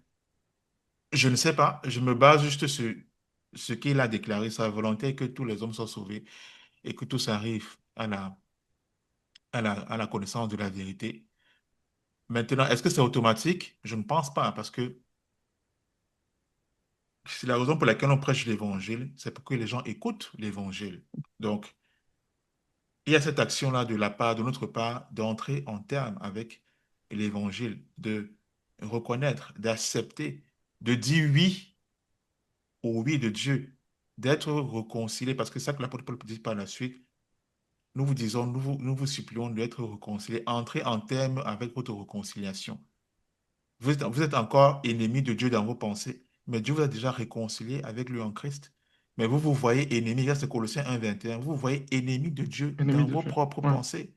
[SPEAKER 2] Je ne sais pas. Je me base juste sur ce qu'il a déclaré, sa volonté que tous les hommes soient sauvés et que tous arrivent à la connaissance de la vérité. Maintenant, est-ce que c'est automatique? Je ne pense pas, parce que c'est la raison pour laquelle on prêche l'évangile, c'est pour que les gens écoutent l'évangile. Donc, il y a cette action-là de la part, de notre part, d'entrer en terme avec l'évangile, de reconnaître, d'accepter, de dire oui au oui de Dieu, d'être réconcilié, parce que c'est ça que l'apôtre Paul dit par la suite. Nous vous disons, nous vous supplions d'être réconciliés, entrez en terme avec votre réconciliation. Vous êtes encore ennemi de Dieu dans vos pensées, mais Dieu vous a déjà réconcilié avec lui en Christ. Mais vous vous voyez ennemi, là c'est Colossiens 1, 21, vous vous voyez ennemi de Dieu
[SPEAKER 1] Ennemi
[SPEAKER 2] dans
[SPEAKER 1] de
[SPEAKER 2] vos
[SPEAKER 1] Dieu.
[SPEAKER 2] propres
[SPEAKER 1] Ouais.
[SPEAKER 2] pensées.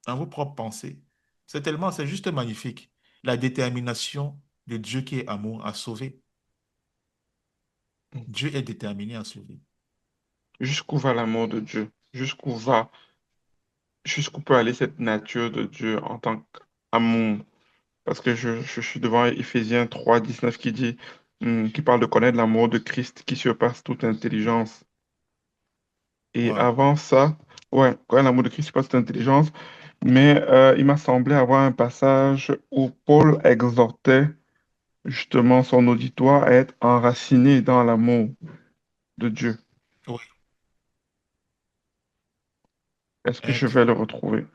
[SPEAKER 2] Dans vos propres pensées. C'est juste magnifique. La détermination de Dieu qui est amour à sauver.
[SPEAKER 1] Mm.
[SPEAKER 2] Dieu est déterminé à sauver.
[SPEAKER 1] Jusqu'où va l'amour de Dieu? Jusqu'où peut aller cette nature de Dieu en tant que... amour. Parce que je suis devant Éphésiens 3:19 qui dit, qui parle de connaître l'amour de Christ qui surpasse toute intelligence. Et
[SPEAKER 2] Ouais,
[SPEAKER 1] avant ça, ouais, connaître l'amour de Christ qui surpasse toute intelligence. Mais il m'a semblé avoir un passage où Paul exhortait justement son auditoire à être enraciné dans l'amour de Dieu.
[SPEAKER 2] oui,
[SPEAKER 1] Est-ce que je
[SPEAKER 2] être
[SPEAKER 1] vais le retrouver?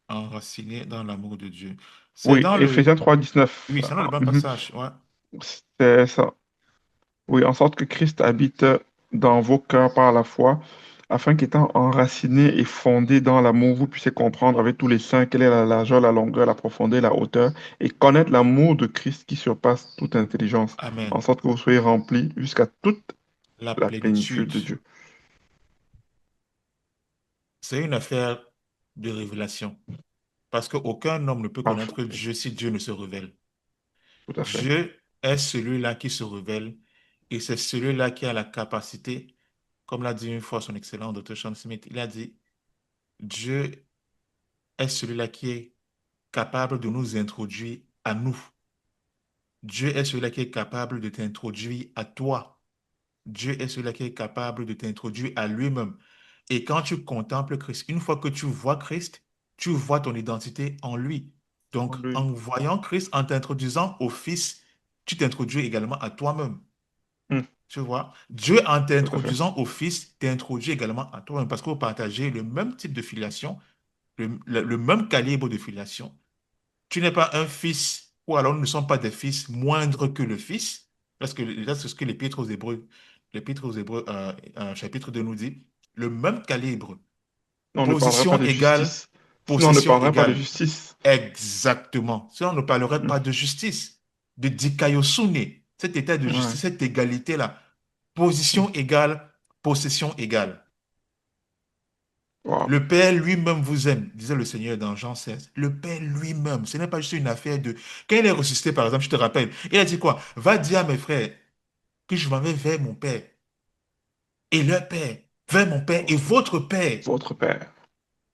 [SPEAKER 2] enraciné dans l'amour de Dieu. C'est
[SPEAKER 1] Oui,
[SPEAKER 2] dans le...
[SPEAKER 1] Éphésiens 3:19.
[SPEAKER 2] Oui, c'est dans le bon
[SPEAKER 1] Mhm.
[SPEAKER 2] passage. Ouais.
[SPEAKER 1] C'est ça. Oui, en sorte que Christ habite dans vos cœurs par la foi, afin qu'étant enraciné et fondé dans l'amour, vous puissiez comprendre avec tous les saints quelle est la largeur, la longueur, la profondeur, la hauteur, et connaître l'amour de Christ qui surpasse toute intelligence, en
[SPEAKER 2] Amen.
[SPEAKER 1] sorte que vous soyez remplis jusqu'à toute
[SPEAKER 2] La
[SPEAKER 1] la plénitude
[SPEAKER 2] plénitude.
[SPEAKER 1] de Dieu.
[SPEAKER 2] C'est une affaire de révélation. Parce qu'aucun homme ne peut
[SPEAKER 1] Parfait,
[SPEAKER 2] connaître Dieu si Dieu ne se révèle.
[SPEAKER 1] tout à fait.
[SPEAKER 2] Dieu est celui-là qui se révèle et c'est celui-là qui a la capacité, comme l'a dit une fois son excellent Dr. Sean Smith, il a dit, Dieu est celui-là qui est capable de nous introduire à nous. Dieu est celui-là qui est capable de t'introduire à toi. Dieu est celui-là qui est capable de t'introduire à lui-même. Et quand tu contemples Christ, une fois que tu vois Christ, tu vois ton identité en lui. Donc,
[SPEAKER 1] En lui.
[SPEAKER 2] en voyant Christ, en t'introduisant au Fils, tu t'introduis également à toi-même.
[SPEAKER 1] Hmm,
[SPEAKER 2] Tu vois, Dieu, en
[SPEAKER 1] tout à fait.
[SPEAKER 2] t'introduisant au Fils, t'introduit également à toi-même parce que vous partagez le même type de filiation, le même calibre de filiation. Tu n'es pas un fils, ou alors nous ne sommes pas des fils moindres que le Fils, parce que là, c'est ce que l'Épître aux Hébreux, chapitre 2 nous dit, le même calibre,
[SPEAKER 1] On ne parlerait pas
[SPEAKER 2] position
[SPEAKER 1] de
[SPEAKER 2] égale,
[SPEAKER 1] justice. Sinon, on ne
[SPEAKER 2] possession
[SPEAKER 1] parlerait pas de
[SPEAKER 2] égale.
[SPEAKER 1] justice.
[SPEAKER 2] Exactement. Sinon, on ne parlerait
[SPEAKER 1] Hmm,
[SPEAKER 2] pas de justice, de dikaiosune, cet état de
[SPEAKER 1] ouais.
[SPEAKER 2] justice, cette égalité-là.
[SPEAKER 1] Hmm,
[SPEAKER 2] Position égale, possession égale.
[SPEAKER 1] wow.
[SPEAKER 2] Le Père lui-même vous aime, disait le Seigneur dans Jean 16. Le Père lui-même, ce n'est pas juste une affaire de... Quand il est ressuscité, par exemple, je te rappelle, il a dit quoi? Va dire à mes frères que je m'en vais vers mon Père et leur Père, vers mon Père et votre Père.
[SPEAKER 1] Votre Père.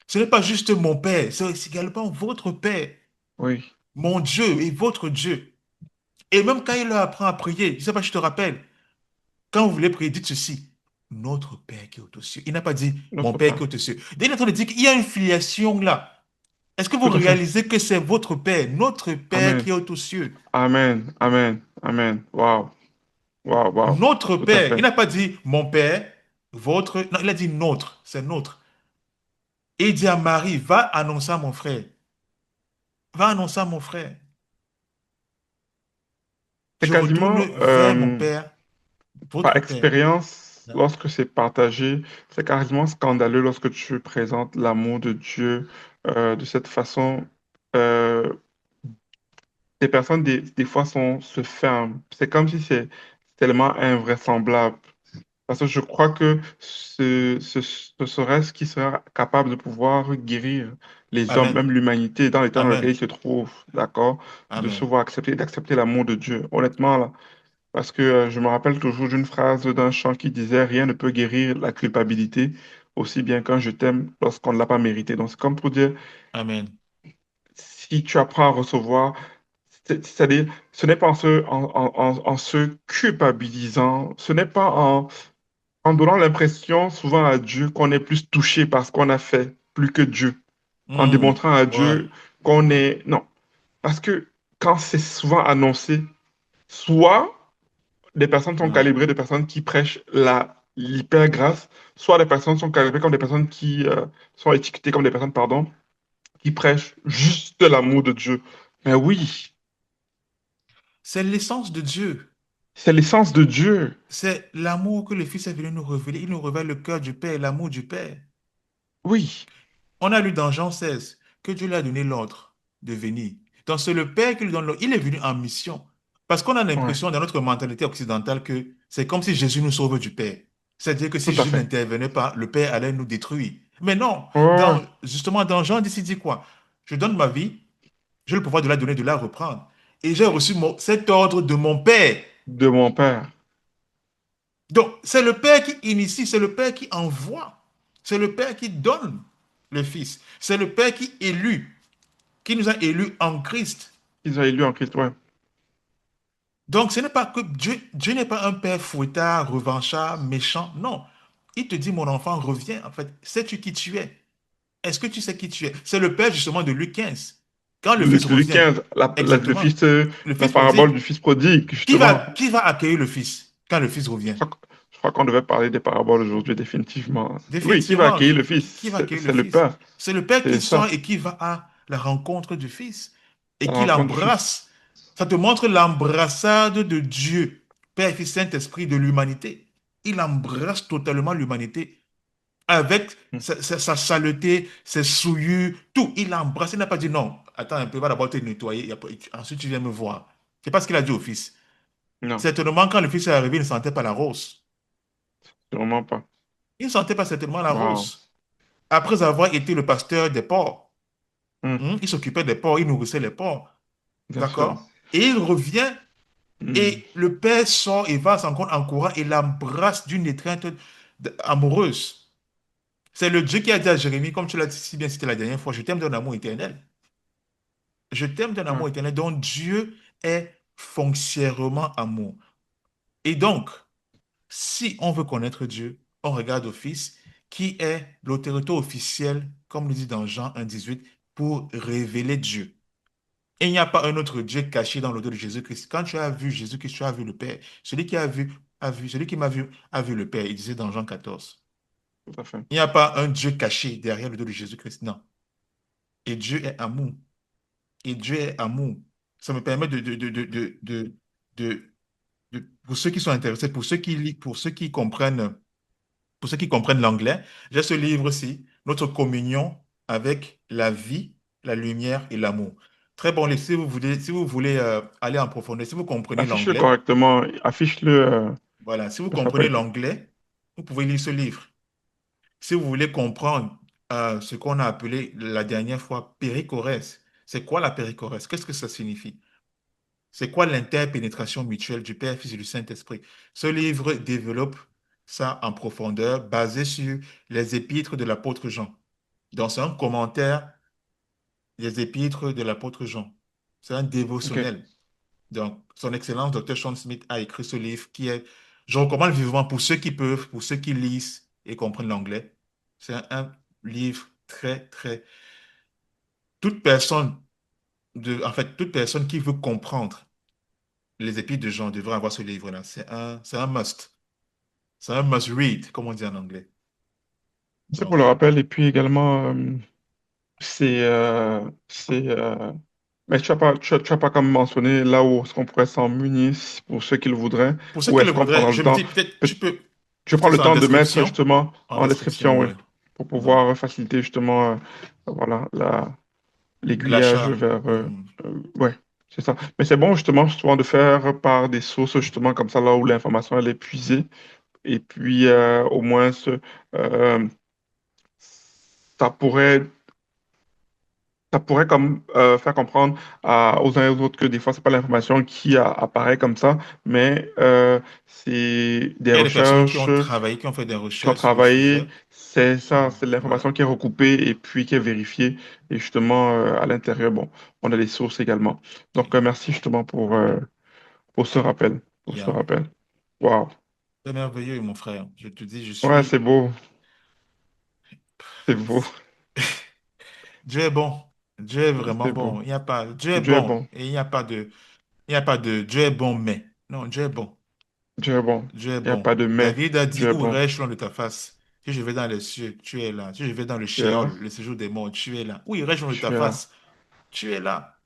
[SPEAKER 2] Ce n'est pas juste mon Père, c'est également votre Père,
[SPEAKER 1] Oui,
[SPEAKER 2] mon Dieu et votre Dieu. Et même quand il leur apprend à prier, je ne sais pas, je te rappelle, quand vous voulez prier, dites ceci. Notre Père qui est aux cieux. Il n'a pas dit mon
[SPEAKER 1] notre
[SPEAKER 2] Père qui
[SPEAKER 1] Père.
[SPEAKER 2] est aux cieux. Il est en train de dire qu'il y a une filiation là. Est-ce que vous
[SPEAKER 1] Tout à fait.
[SPEAKER 2] réalisez que c'est votre Père, notre Père qui
[SPEAKER 1] Amen.
[SPEAKER 2] est aux cieux?
[SPEAKER 1] Amen. Amen. Amen. Wow. Wow. Wow.
[SPEAKER 2] Notre
[SPEAKER 1] Tout à
[SPEAKER 2] Père. Il
[SPEAKER 1] fait.
[SPEAKER 2] n'a pas dit mon Père, votre. Non, il a dit notre. C'est notre. Et il dit à Marie, va annoncer à mon frère. Va annoncer à mon frère.
[SPEAKER 1] C'est
[SPEAKER 2] Je retourne
[SPEAKER 1] quasiment,
[SPEAKER 2] vers mon Père,
[SPEAKER 1] par
[SPEAKER 2] votre Père.
[SPEAKER 1] expérience, lorsque c'est partagé, c'est quasiment scandaleux lorsque tu présentes l'amour de Dieu de cette façon. Euh, les personnes, des fois, se ferment. C'est comme si c'est tellement invraisemblable. Parce que je crois que ce serait ce qui serait capable de pouvoir guérir les hommes, même
[SPEAKER 2] Amen.
[SPEAKER 1] l'humanité, dans l'état dans lequel ils
[SPEAKER 2] Amen.
[SPEAKER 1] se trouvent, d'accord? De se
[SPEAKER 2] Amen.
[SPEAKER 1] voir accepter, d'accepter l'amour de Dieu. Honnêtement, là, parce que je me rappelle toujours d'une phrase d'un chant qui disait, rien ne peut guérir la culpabilité aussi bien qu'un je t'aime lorsqu'on ne l'a pas mérité. Donc, c'est comme pour dire,
[SPEAKER 2] Amen.
[SPEAKER 1] si tu apprends à recevoir, c'est-à-dire, ce n'est pas en se culpabilisant, ce n'est pas en donnant l'impression souvent à Dieu qu'on est plus touché par ce qu'on a fait, plus que Dieu, en
[SPEAKER 2] Hmm.
[SPEAKER 1] démontrant à
[SPEAKER 2] Ouais.
[SPEAKER 1] Dieu qu'on est... Non, parce que quand c'est souvent annoncé, soit des personnes sont
[SPEAKER 2] Ouais.
[SPEAKER 1] calibrées de personnes qui prêchent l'hyper grâce, soit des personnes sont calibrées comme des personnes qui sont étiquetées comme des personnes, pardon, qui prêchent juste l'amour de Dieu. Mais oui,
[SPEAKER 2] C'est l'essence de Dieu.
[SPEAKER 1] c'est l'essence de Dieu.
[SPEAKER 2] C'est l'amour que le Fils est venu nous révéler. Il nous révèle le cœur du Père, l'amour du Père.
[SPEAKER 1] Oui,
[SPEAKER 2] On a lu dans Jean 16 que Dieu lui a donné l'ordre de venir. Donc c'est le Père qui lui donne l'ordre. Il est venu en mission. Parce qu'on a
[SPEAKER 1] ouais,
[SPEAKER 2] l'impression dans notre mentalité occidentale que c'est comme si Jésus nous sauve du Père. C'est-à-dire que si
[SPEAKER 1] tout à
[SPEAKER 2] Jésus
[SPEAKER 1] fait.
[SPEAKER 2] n'intervenait pas, le Père allait nous détruire. Mais non,
[SPEAKER 1] Ouais,
[SPEAKER 2] justement dans Jean 10, il dit quoi? Je donne ma vie, j'ai le pouvoir de la donner, de la reprendre. Et j'ai reçu cet ordre de mon Père.
[SPEAKER 1] de mon père.
[SPEAKER 2] Donc c'est le Père qui initie, c'est le Père qui envoie, c'est le Père qui donne le Fils, c'est le Père qui élut. qui nous a élus en Christ.
[SPEAKER 1] Ils ont élu en Christ, ouais.
[SPEAKER 2] Donc, ce n'est pas que Dieu n'est pas un père fouettard, revanchard, méchant. Non. Il te dit, mon enfant, reviens. En fait, sais-tu qui tu es? Est-ce que tu sais qui tu es? C'est le père justement de Luc 15. Quand le fils
[SPEAKER 1] Luc
[SPEAKER 2] revient,
[SPEAKER 1] 15,
[SPEAKER 2] exactement, le
[SPEAKER 1] la
[SPEAKER 2] fils
[SPEAKER 1] parabole
[SPEAKER 2] prodigue,
[SPEAKER 1] du fils prodigue, justement.
[SPEAKER 2] qui va accueillir le fils quand le fils revient?
[SPEAKER 1] Je crois qu'on devait parler des paraboles aujourd'hui, définitivement. Oui, qui va
[SPEAKER 2] Définitivement,
[SPEAKER 1] accueillir le
[SPEAKER 2] qui
[SPEAKER 1] fils?
[SPEAKER 2] va accueillir le
[SPEAKER 1] C'est le
[SPEAKER 2] fils?
[SPEAKER 1] Père.
[SPEAKER 2] C'est le père qui
[SPEAKER 1] C'est
[SPEAKER 2] sort
[SPEAKER 1] ça,
[SPEAKER 2] et qui va à la rencontre du fils et
[SPEAKER 1] à la
[SPEAKER 2] qui
[SPEAKER 1] rencontre du fils.
[SPEAKER 2] l'embrasse. Ça te montre l'embrassade de Dieu, Père, Fils, Saint-Esprit, de l'humanité. Il embrasse totalement l'humanité avec
[SPEAKER 1] Hmm.
[SPEAKER 2] sa saleté, ses souillures, tout. Il l'embrasse. Il n'a pas dit non. Attends un peu, va d'abord te nettoyer. Ensuite, tu viens me voir. C'est pas ce qu'il a dit au fils.
[SPEAKER 1] Non,
[SPEAKER 2] Certainement, quand le fils est arrivé, il ne sentait pas la rose.
[SPEAKER 1] sûrement pas.
[SPEAKER 2] Il ne sentait pas certainement la
[SPEAKER 1] Wow.
[SPEAKER 2] rose. Après avoir été le pasteur des porcs,
[SPEAKER 1] Hmm,
[SPEAKER 2] il s'occupait des porcs, il nourrissait les porcs.
[SPEAKER 1] bien sûr.
[SPEAKER 2] D'accord? Et il revient
[SPEAKER 1] Hmm,
[SPEAKER 2] et le père sort et va à son compte en courant et l'embrasse d'une étreinte amoureuse. C'est le Dieu qui a dit à Jérémie, comme tu l'as dit si bien cité la dernière fois, je t'aime d'un amour éternel. Je t'aime d'un
[SPEAKER 1] ouais,
[SPEAKER 2] amour éternel. Donc Dieu est foncièrement amour. Et donc, si on veut connaître Dieu, on regarde au Fils, qui est l'autorité officielle, comme le dit dans Jean 1,18, pour révéler Dieu. Et il n'y a pas un autre Dieu caché dans l'auteur de Jésus-Christ. Quand tu as vu Jésus-Christ, tu as vu le Père. Celui qui a vu, celui qui m'a vu, a vu le Père. Il disait dans Jean 14.
[SPEAKER 1] tout à fait.
[SPEAKER 2] Il n'y a pas un Dieu caché derrière l'auteur de Jésus-Christ. Non. Et Dieu est amour. Et Dieu est amour. Ça me permet de- pour ceux qui sont intéressés, pour ceux qui lisent, pour ceux qui comprennent l'anglais, j'ai ce livre-ci, Notre communion avec la vie, la lumière et l'amour. Très bon livre. Si vous voulez aller en profondeur, si vous comprenez
[SPEAKER 1] Affiche-le
[SPEAKER 2] l'anglais,
[SPEAKER 1] correctement, affiche-le,
[SPEAKER 2] voilà, si vous
[SPEAKER 1] ça
[SPEAKER 2] comprenez
[SPEAKER 1] s'appelle.
[SPEAKER 2] l'anglais, vous pouvez lire ce livre. Si vous voulez comprendre ce qu'on a appelé la dernière fois péricorèse, c'est quoi la péricorèse? Qu'est-ce que ça signifie? C'est quoi l'interpénétration mutuelle du Père, Fils et du Saint-Esprit? Ce livre développe ça en profondeur, basé sur les épîtres de l'apôtre Jean. Donc, c'est un commentaire des épîtres de l'apôtre Jean. C'est un
[SPEAKER 1] OK.
[SPEAKER 2] dévotionnel. Donc, Son Excellence, Dr. Sean Smith, a écrit ce livre qui est, je recommande vivement pour ceux qui peuvent, pour ceux qui lisent et comprennent l'anglais. C'est un livre très, très... Toute personne, en fait, toute personne qui veut comprendre les épîtres de Jean devraient avoir ce livre-là. C'est un must. C'est un must read, comme on dit en anglais.
[SPEAKER 1] C'est pour
[SPEAKER 2] Donc,
[SPEAKER 1] le rappel, et puis également, mais tu as pas comme mentionné là où est-ce qu'on pourrait s'en munir pour ceux qui le voudraient,
[SPEAKER 2] pour ceux
[SPEAKER 1] ou
[SPEAKER 2] qui le
[SPEAKER 1] est-ce qu'on
[SPEAKER 2] voudraient,
[SPEAKER 1] prendra le
[SPEAKER 2] je me
[SPEAKER 1] temps?
[SPEAKER 2] dis, peut-être,
[SPEAKER 1] Peut- Je prends
[SPEAKER 2] peut-être
[SPEAKER 1] le
[SPEAKER 2] c'est en
[SPEAKER 1] temps de mettre
[SPEAKER 2] description.
[SPEAKER 1] justement
[SPEAKER 2] En
[SPEAKER 1] en description,
[SPEAKER 2] description,
[SPEAKER 1] oui,
[SPEAKER 2] ouais.
[SPEAKER 1] pour
[SPEAKER 2] Donc,
[SPEAKER 1] pouvoir faciliter justement voilà, l'aiguillage
[SPEAKER 2] l'achat.
[SPEAKER 1] vers... ouais, c'est ça. Mais c'est bon justement souvent de faire par des sources justement comme ça, là où l'information elle est puisée, et puis au moins euh, ça pourrait ça pourrait comme faire comprendre aux uns et aux autres que des fois, c'est pas l'information qui apparaît comme ça, mais c'est des
[SPEAKER 2] Il y a des personnes qui
[SPEAKER 1] recherches
[SPEAKER 2] ont travaillé, qui ont fait des
[SPEAKER 1] qui ont
[SPEAKER 2] recherches sur le
[SPEAKER 1] travaillé.
[SPEAKER 2] sujet.
[SPEAKER 1] C'est ça, c'est
[SPEAKER 2] Voilà.
[SPEAKER 1] l'information qui est recoupée et puis qui est vérifiée. Et justement, à l'intérieur, bon, on a les sources également. Donc, merci justement pour ce rappel. Pour ce
[SPEAKER 2] Yeah.
[SPEAKER 1] rappel. Wow.
[SPEAKER 2] C'est merveilleux, mon frère. Je te dis,
[SPEAKER 1] Ouais, c'est beau. C'est beau.
[SPEAKER 2] Dieu est bon. Dieu est vraiment
[SPEAKER 1] C'est beau.
[SPEAKER 2] bon. Il n'y a pas... Dieu est
[SPEAKER 1] Dieu est
[SPEAKER 2] bon.
[SPEAKER 1] bon.
[SPEAKER 2] Et il n'y a pas de Dieu est bon, mais. Non, Dieu est bon.
[SPEAKER 1] Dieu est bon.
[SPEAKER 2] Dieu est
[SPEAKER 1] Il n'y a
[SPEAKER 2] bon.
[SPEAKER 1] pas de mais.
[SPEAKER 2] David a dit,
[SPEAKER 1] Dieu est
[SPEAKER 2] où
[SPEAKER 1] bon.
[SPEAKER 2] irai-je loin de ta face? Si je vais dans les cieux, tu es là. Si je vais dans le
[SPEAKER 1] Tu es là.
[SPEAKER 2] shéol, le séjour des morts, tu es là. Où irai-je loin de ta
[SPEAKER 1] Tu es là.
[SPEAKER 2] face? Tu es là.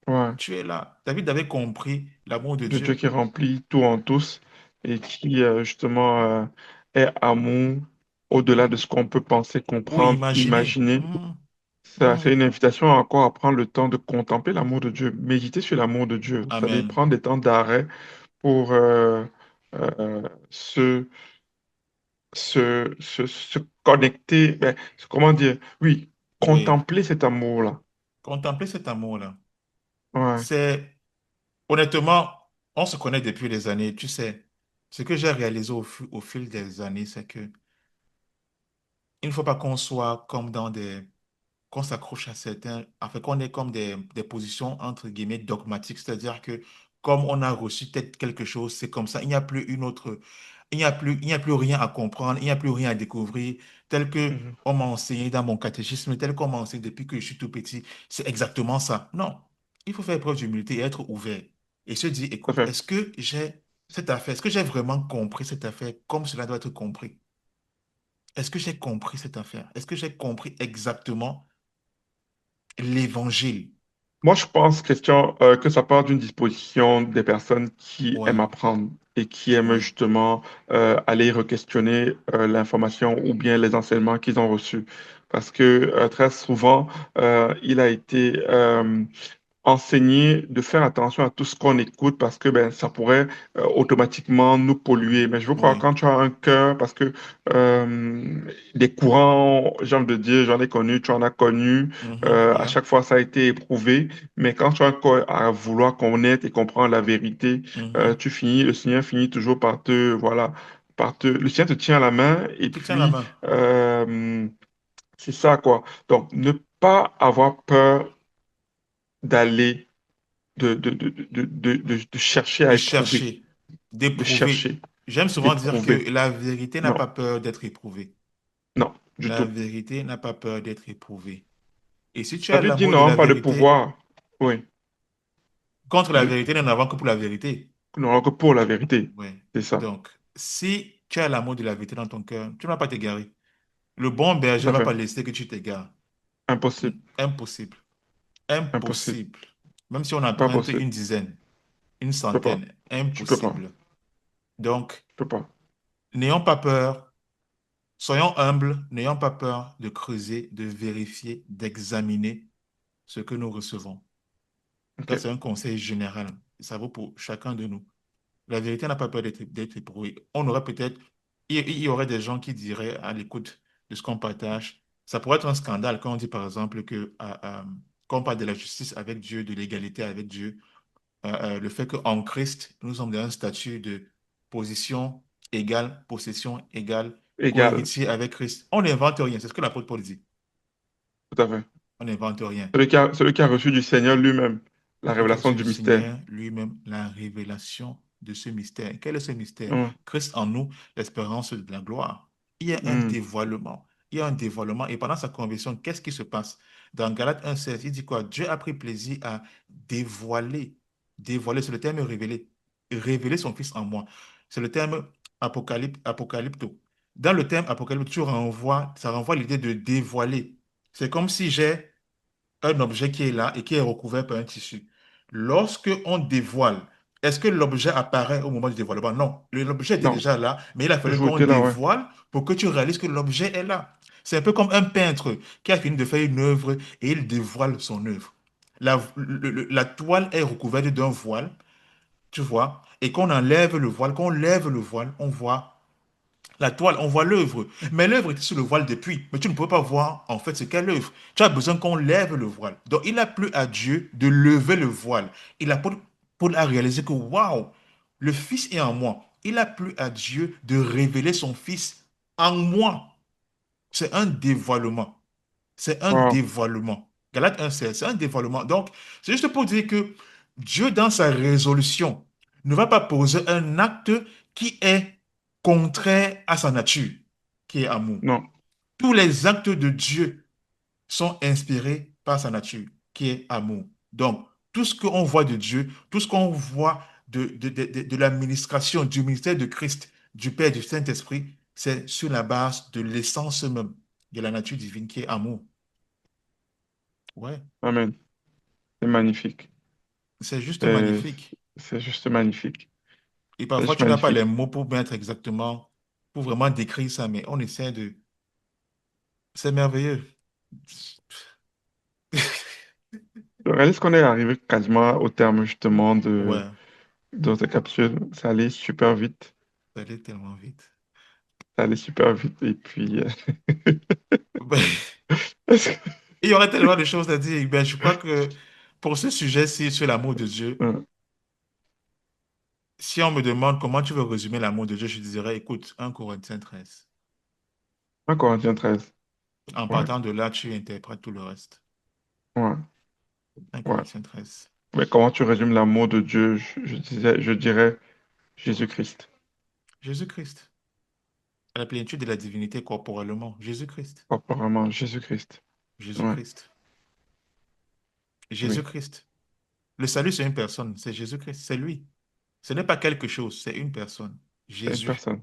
[SPEAKER 1] Ouais.
[SPEAKER 2] Tu es là. David avait compris l'amour de
[SPEAKER 1] De Dieu
[SPEAKER 2] Dieu.
[SPEAKER 1] qui remplit tout en tous et qui justement est amour au-delà de ce qu'on peut penser,
[SPEAKER 2] Ou
[SPEAKER 1] comprendre,
[SPEAKER 2] imaginer.
[SPEAKER 1] imaginer. C'est
[SPEAKER 2] Hmm.
[SPEAKER 1] une invitation à encore à prendre le temps de contempler l'amour de Dieu, méditer sur l'amour de Dieu, vous savez,
[SPEAKER 2] Amen.
[SPEAKER 1] prendre des temps d'arrêt pour euh, se, se connecter, comment dire, oui,
[SPEAKER 2] Oui.
[SPEAKER 1] contempler cet amour-là.
[SPEAKER 2] Contempler cet amour-là.
[SPEAKER 1] Ouais.
[SPEAKER 2] C'est, honnêtement, on se connaît depuis des années. Tu sais, ce que j'ai réalisé au fil des années, c'est que il ne faut pas qu'on soit comme dans des... qu'on s'accroche à certains, enfin qu'on ait comme des positions entre guillemets dogmatiques, c'est-à-dire que comme on a reçu peut-être quelque chose, c'est comme ça, il n'y a plus une autre, il n'y a plus rien à comprendre, il n'y a plus rien à découvrir, tel que
[SPEAKER 1] Mhm.
[SPEAKER 2] on m'a enseigné dans mon catéchisme, tel qu'on m'a enseigné depuis que je suis tout petit, c'est exactement ça. Non, il faut faire preuve d'humilité et être ouvert et se dire,
[SPEAKER 1] Tout à
[SPEAKER 2] écoute,
[SPEAKER 1] fait.
[SPEAKER 2] est-ce que j'ai cette affaire, est-ce que j'ai vraiment compris cette affaire comme cela doit être compris? Est-ce que j'ai compris cette affaire? Est-ce que j'ai compris exactement l'évangile?
[SPEAKER 1] Moi, je pense, Christian, que ça part d'une disposition des personnes qui aiment
[SPEAKER 2] Ouais,
[SPEAKER 1] apprendre et qui aiment
[SPEAKER 2] ouais.
[SPEAKER 1] justement aller re-questionner l'information ou bien les enseignements qu'ils ont reçus. Parce que très souvent, il a été enseigner de faire attention à tout ce qu'on écoute parce que ben, ça pourrait automatiquement nous polluer. Mais je veux croire
[SPEAKER 2] Oui.
[SPEAKER 1] quand tu as un cœur, parce que des courants, j'ai envie de dire, j'en ai connu, tu en as connu, à
[SPEAKER 2] Yeah.
[SPEAKER 1] chaque fois ça a été éprouvé, mais quand tu as un cœur à vouloir connaître et comprendre la vérité,
[SPEAKER 2] Mhm.
[SPEAKER 1] tu finis, le Seigneur finit toujours par te, voilà, le Seigneur te tient la main et
[SPEAKER 2] Tu tiens la
[SPEAKER 1] puis
[SPEAKER 2] main.
[SPEAKER 1] c'est ça quoi. Donc ne pas avoir peur d'aller de chercher à
[SPEAKER 2] De
[SPEAKER 1] éprouver,
[SPEAKER 2] chercher,
[SPEAKER 1] de
[SPEAKER 2] d'éprouver.
[SPEAKER 1] chercher,
[SPEAKER 2] J'aime souvent dire
[SPEAKER 1] d'éprouver.
[SPEAKER 2] que la vérité n'a
[SPEAKER 1] Non,
[SPEAKER 2] pas peur d'être éprouvée.
[SPEAKER 1] non, du
[SPEAKER 2] La
[SPEAKER 1] tout.
[SPEAKER 2] vérité n'a pas peur d'être éprouvée. Et si tu
[SPEAKER 1] La
[SPEAKER 2] as
[SPEAKER 1] Bible dit
[SPEAKER 2] l'amour
[SPEAKER 1] nous
[SPEAKER 2] de
[SPEAKER 1] n'avons
[SPEAKER 2] la
[SPEAKER 1] pas de
[SPEAKER 2] vérité,
[SPEAKER 1] pouvoir. Oui,
[SPEAKER 2] contre la
[SPEAKER 1] de,
[SPEAKER 2] vérité, nous n'avons que pour la vérité.
[SPEAKER 1] nous n'avons que pour la vérité.
[SPEAKER 2] Ouais.
[SPEAKER 1] C'est ça,
[SPEAKER 2] Donc, si tu as l'amour de la vérité dans ton cœur, tu ne vas pas t'égarer. Le bon berger
[SPEAKER 1] tout
[SPEAKER 2] ne
[SPEAKER 1] à
[SPEAKER 2] va
[SPEAKER 1] fait.
[SPEAKER 2] pas laisser que tu t'égares.
[SPEAKER 1] Impossible,
[SPEAKER 2] Impossible.
[SPEAKER 1] impossible,
[SPEAKER 2] Impossible. Même si on
[SPEAKER 1] pas
[SPEAKER 2] emprunte
[SPEAKER 1] possible.
[SPEAKER 2] une dizaine, une
[SPEAKER 1] Tu peux pas,
[SPEAKER 2] centaine,
[SPEAKER 1] tu peux pas,
[SPEAKER 2] impossible. Donc,
[SPEAKER 1] tu peux pas.
[SPEAKER 2] n'ayons pas peur, soyons humbles, n'ayons pas peur de creuser, de vérifier, d'examiner ce que nous recevons. Ça,
[SPEAKER 1] OK.
[SPEAKER 2] c'est un conseil général. Ça vaut pour chacun de nous. La vérité n'a pas peur d'être éprouvée. On aurait peut-être, il y aurait des gens qui diraient à l'écoute de ce qu'on partage, ça pourrait être un scandale quand on dit par exemple que quand on parle de la justice avec Dieu, de l'égalité avec Dieu, le fait qu'en Christ, nous sommes dans un statut de position égale, possession égale,
[SPEAKER 1] Égal,
[SPEAKER 2] cohéritier avec Christ. On n'invente rien, c'est ce que l'apôtre Paul dit.
[SPEAKER 1] tout à fait.
[SPEAKER 2] On n'invente rien.
[SPEAKER 1] Celui qui a reçu du Seigneur lui-même la
[SPEAKER 2] Celui qui a
[SPEAKER 1] révélation
[SPEAKER 2] reçu
[SPEAKER 1] du
[SPEAKER 2] du
[SPEAKER 1] mystère.
[SPEAKER 2] Seigneur lui-même la révélation de ce mystère. Quel est ce mystère?
[SPEAKER 1] Hum,
[SPEAKER 2] Christ en nous, l'espérance de la gloire. Il y a un
[SPEAKER 1] hum.
[SPEAKER 2] dévoilement. Il y a un dévoilement. Et pendant sa conversion, qu'est-ce qui se passe? Dans Galates 1,16, il dit quoi? Dieu a pris plaisir à dévoiler. Dévoiler, c'est le terme révéler. Révéler son Fils en moi. C'est le terme apocalypto. Dans le terme apocalypto, ça renvoie l'idée de dévoiler. C'est comme si j'ai un objet qui est là et qui est recouvert par un tissu. Lorsque on dévoile, est-ce que l'objet apparaît au moment du dévoilement? Non, l'objet était
[SPEAKER 1] Non,
[SPEAKER 2] déjà là, mais il a fallu
[SPEAKER 1] toujours
[SPEAKER 2] qu'on
[SPEAKER 1] été là, ouais.
[SPEAKER 2] dévoile pour que tu réalises que l'objet est là. C'est un peu comme un peintre qui a fini de faire une œuvre et il dévoile son œuvre. La toile est recouverte d'un voile, tu vois, et qu'on enlève le voile, qu'on lève le voile, on voit la toile, on voit l'œuvre. Mais l'œuvre était sous le voile depuis. Mais tu ne peux pas voir en fait ce qu'est l'œuvre. Tu as besoin qu'on lève le voile. Donc il a plu à Dieu de lever le voile. Il a Paul a réalisé que waouh, le Fils est en moi. Il a plu à Dieu de révéler son Fils en moi. C'est un dévoilement. C'est un
[SPEAKER 1] Wow.
[SPEAKER 2] dévoilement. Galates 1,16, c'est un dévoilement. Donc, c'est juste pour dire que Dieu, dans sa résolution, ne va pas poser un acte qui est contraire à sa nature, qui est amour.
[SPEAKER 1] Non,
[SPEAKER 2] Tous les actes de Dieu sont inspirés par sa nature, qui est amour. Donc, tout ce qu'on voit de Dieu, tout ce qu'on voit de l'administration, du ministère de Christ, du Père, du Saint-Esprit, c'est sur la base de l'essence même de la nature divine qui est amour. Ouais,
[SPEAKER 1] amen. C'est magnifique.
[SPEAKER 2] c'est juste
[SPEAKER 1] C'est
[SPEAKER 2] magnifique.
[SPEAKER 1] c'est juste magnifique.
[SPEAKER 2] Et
[SPEAKER 1] C'est
[SPEAKER 2] parfois,
[SPEAKER 1] juste
[SPEAKER 2] tu n'as pas les
[SPEAKER 1] magnifique.
[SPEAKER 2] mots pour mettre exactement, pour vraiment décrire ça, mais on essaie de... C'est merveilleux.
[SPEAKER 1] Je réalise qu'on est arrivé quasiment au terme justement
[SPEAKER 2] Ouais,
[SPEAKER 1] de notre capsule. Ça allait super vite.
[SPEAKER 2] ça allait tellement vite.
[SPEAKER 1] Ça allait super vite. Et puis, est-ce que-
[SPEAKER 2] Il y aurait tellement de choses à dire. Ben, je crois que pour ce sujet-ci, sur l'amour de Dieu,
[SPEAKER 1] euh,
[SPEAKER 2] si on me demande comment tu veux résumer l'amour de Dieu, je dirais, écoute, 1 Corinthiens 13.
[SPEAKER 1] 1 Corinthiens 13.
[SPEAKER 2] En
[SPEAKER 1] Ouais,
[SPEAKER 2] partant de là, tu interprètes tout le reste.
[SPEAKER 1] ouais,
[SPEAKER 2] 1
[SPEAKER 1] ouais.
[SPEAKER 2] Corinthiens 13.
[SPEAKER 1] Mais comment tu résumes l'amour de Dieu? Je dirais Jésus-Christ.
[SPEAKER 2] Jésus-Christ. À la plénitude de la divinité corporellement. Jésus-Christ.
[SPEAKER 1] Apparemment, Jésus-Christ. Ouais,
[SPEAKER 2] Jésus-Christ.
[SPEAKER 1] oui,
[SPEAKER 2] Jésus-Christ. Le salut, c'est une personne. C'est Jésus-Christ. C'est lui. Ce n'est pas quelque chose. C'est une personne.
[SPEAKER 1] c'est une
[SPEAKER 2] Jésus.
[SPEAKER 1] personne.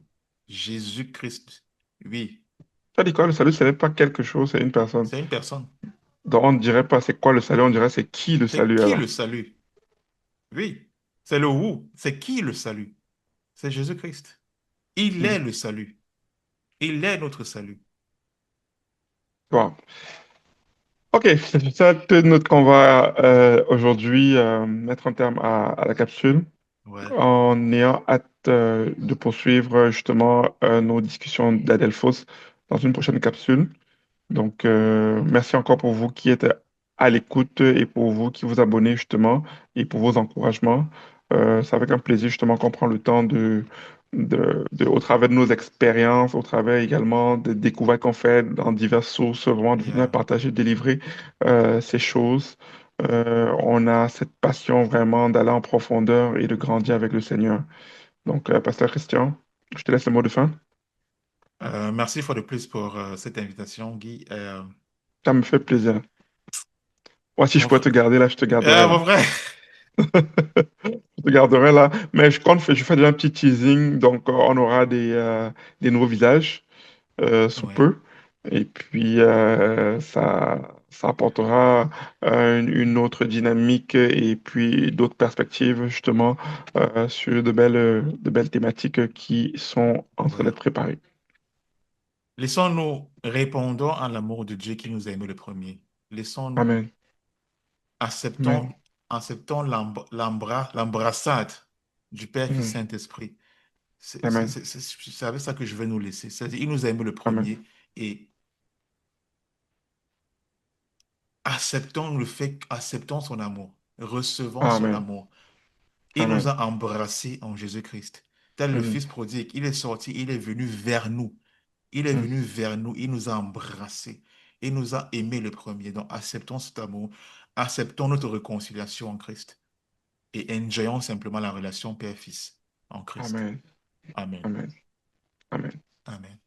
[SPEAKER 2] Jésus-Christ. Oui.
[SPEAKER 1] Ça dit quoi? Le salut, ce n'est pas quelque chose, c'est une personne.
[SPEAKER 2] C'est une personne.
[SPEAKER 1] Donc, on ne dirait pas c'est quoi le salut, on dirait c'est qui le
[SPEAKER 2] C'est
[SPEAKER 1] salut
[SPEAKER 2] qui
[SPEAKER 1] alors.
[SPEAKER 2] le salut? Oui. C'est le où. C'est qui le salut? C'est Jésus-Christ. Il est
[SPEAKER 1] Hmm.
[SPEAKER 2] le salut. Il est notre salut.
[SPEAKER 1] Wow. Ok, c'est sur cette note qu'on va aujourd'hui mettre un terme à la capsule
[SPEAKER 2] Ouais.
[SPEAKER 1] en ayant hâte de poursuivre justement nos discussions d'Adelphos dans une prochaine capsule. Donc, merci encore pour vous qui êtes à l'écoute et pour vous qui vous abonnez justement et pour vos encouragements. C'est avec un plaisir justement qu'on prend le temps au travers de nos expériences, au travers également des découvertes qu'on fait dans diverses sources, vraiment de venir
[SPEAKER 2] Yeah.
[SPEAKER 1] partager, délivrer ces choses. On a cette passion vraiment d'aller en profondeur et de grandir avec le Seigneur. Donc, Pasteur Christian, je te laisse le mot de fin.
[SPEAKER 2] Merci une fois de plus pour cette invitation, Guy.
[SPEAKER 1] Ça me fait plaisir. Moi, si je
[SPEAKER 2] Mon
[SPEAKER 1] pouvais te
[SPEAKER 2] frère,
[SPEAKER 1] garder là, je te garderais
[SPEAKER 2] mon
[SPEAKER 1] là.
[SPEAKER 2] frère.
[SPEAKER 1] Je te garderai là. Mais je fais déjà un petit teasing. Donc, on aura des nouveaux visages sous
[SPEAKER 2] Ouais,
[SPEAKER 1] peu. Et puis, ça apportera une autre dynamique et puis d'autres perspectives, justement, sur de belles thématiques qui sont en train
[SPEAKER 2] ouais.
[SPEAKER 1] d'être préparées.
[SPEAKER 2] Laissons-nous répondons à l'amour de Dieu qui nous a aimés le premier. Laissons-nous
[SPEAKER 1] Amen.
[SPEAKER 2] acceptons,
[SPEAKER 1] Amen.
[SPEAKER 2] acceptons l'embrassade du Père, Fils,
[SPEAKER 1] Mm.
[SPEAKER 2] Saint-Esprit.
[SPEAKER 1] Amen.
[SPEAKER 2] C'est avec ça que je vais nous laisser. C'est-à-dire, il nous a aimés le
[SPEAKER 1] Amen.
[SPEAKER 2] premier et acceptons son amour. Recevons son
[SPEAKER 1] Amen.
[SPEAKER 2] amour. Il nous
[SPEAKER 1] Amen.
[SPEAKER 2] a embrassés en Jésus-Christ. Tel le
[SPEAKER 1] Mm.
[SPEAKER 2] Fils prodigue, il est sorti, il est venu vers nous. Il est
[SPEAKER 1] Mm.
[SPEAKER 2] venu vers nous, il nous a embrassés. Il nous a aimés le premier. Donc acceptons cet amour, acceptons notre réconciliation en Christ et enjoyons simplement la relation Père-Fils en Christ.
[SPEAKER 1] Amen.
[SPEAKER 2] Amen.
[SPEAKER 1] Amen. Amen.
[SPEAKER 2] Amen.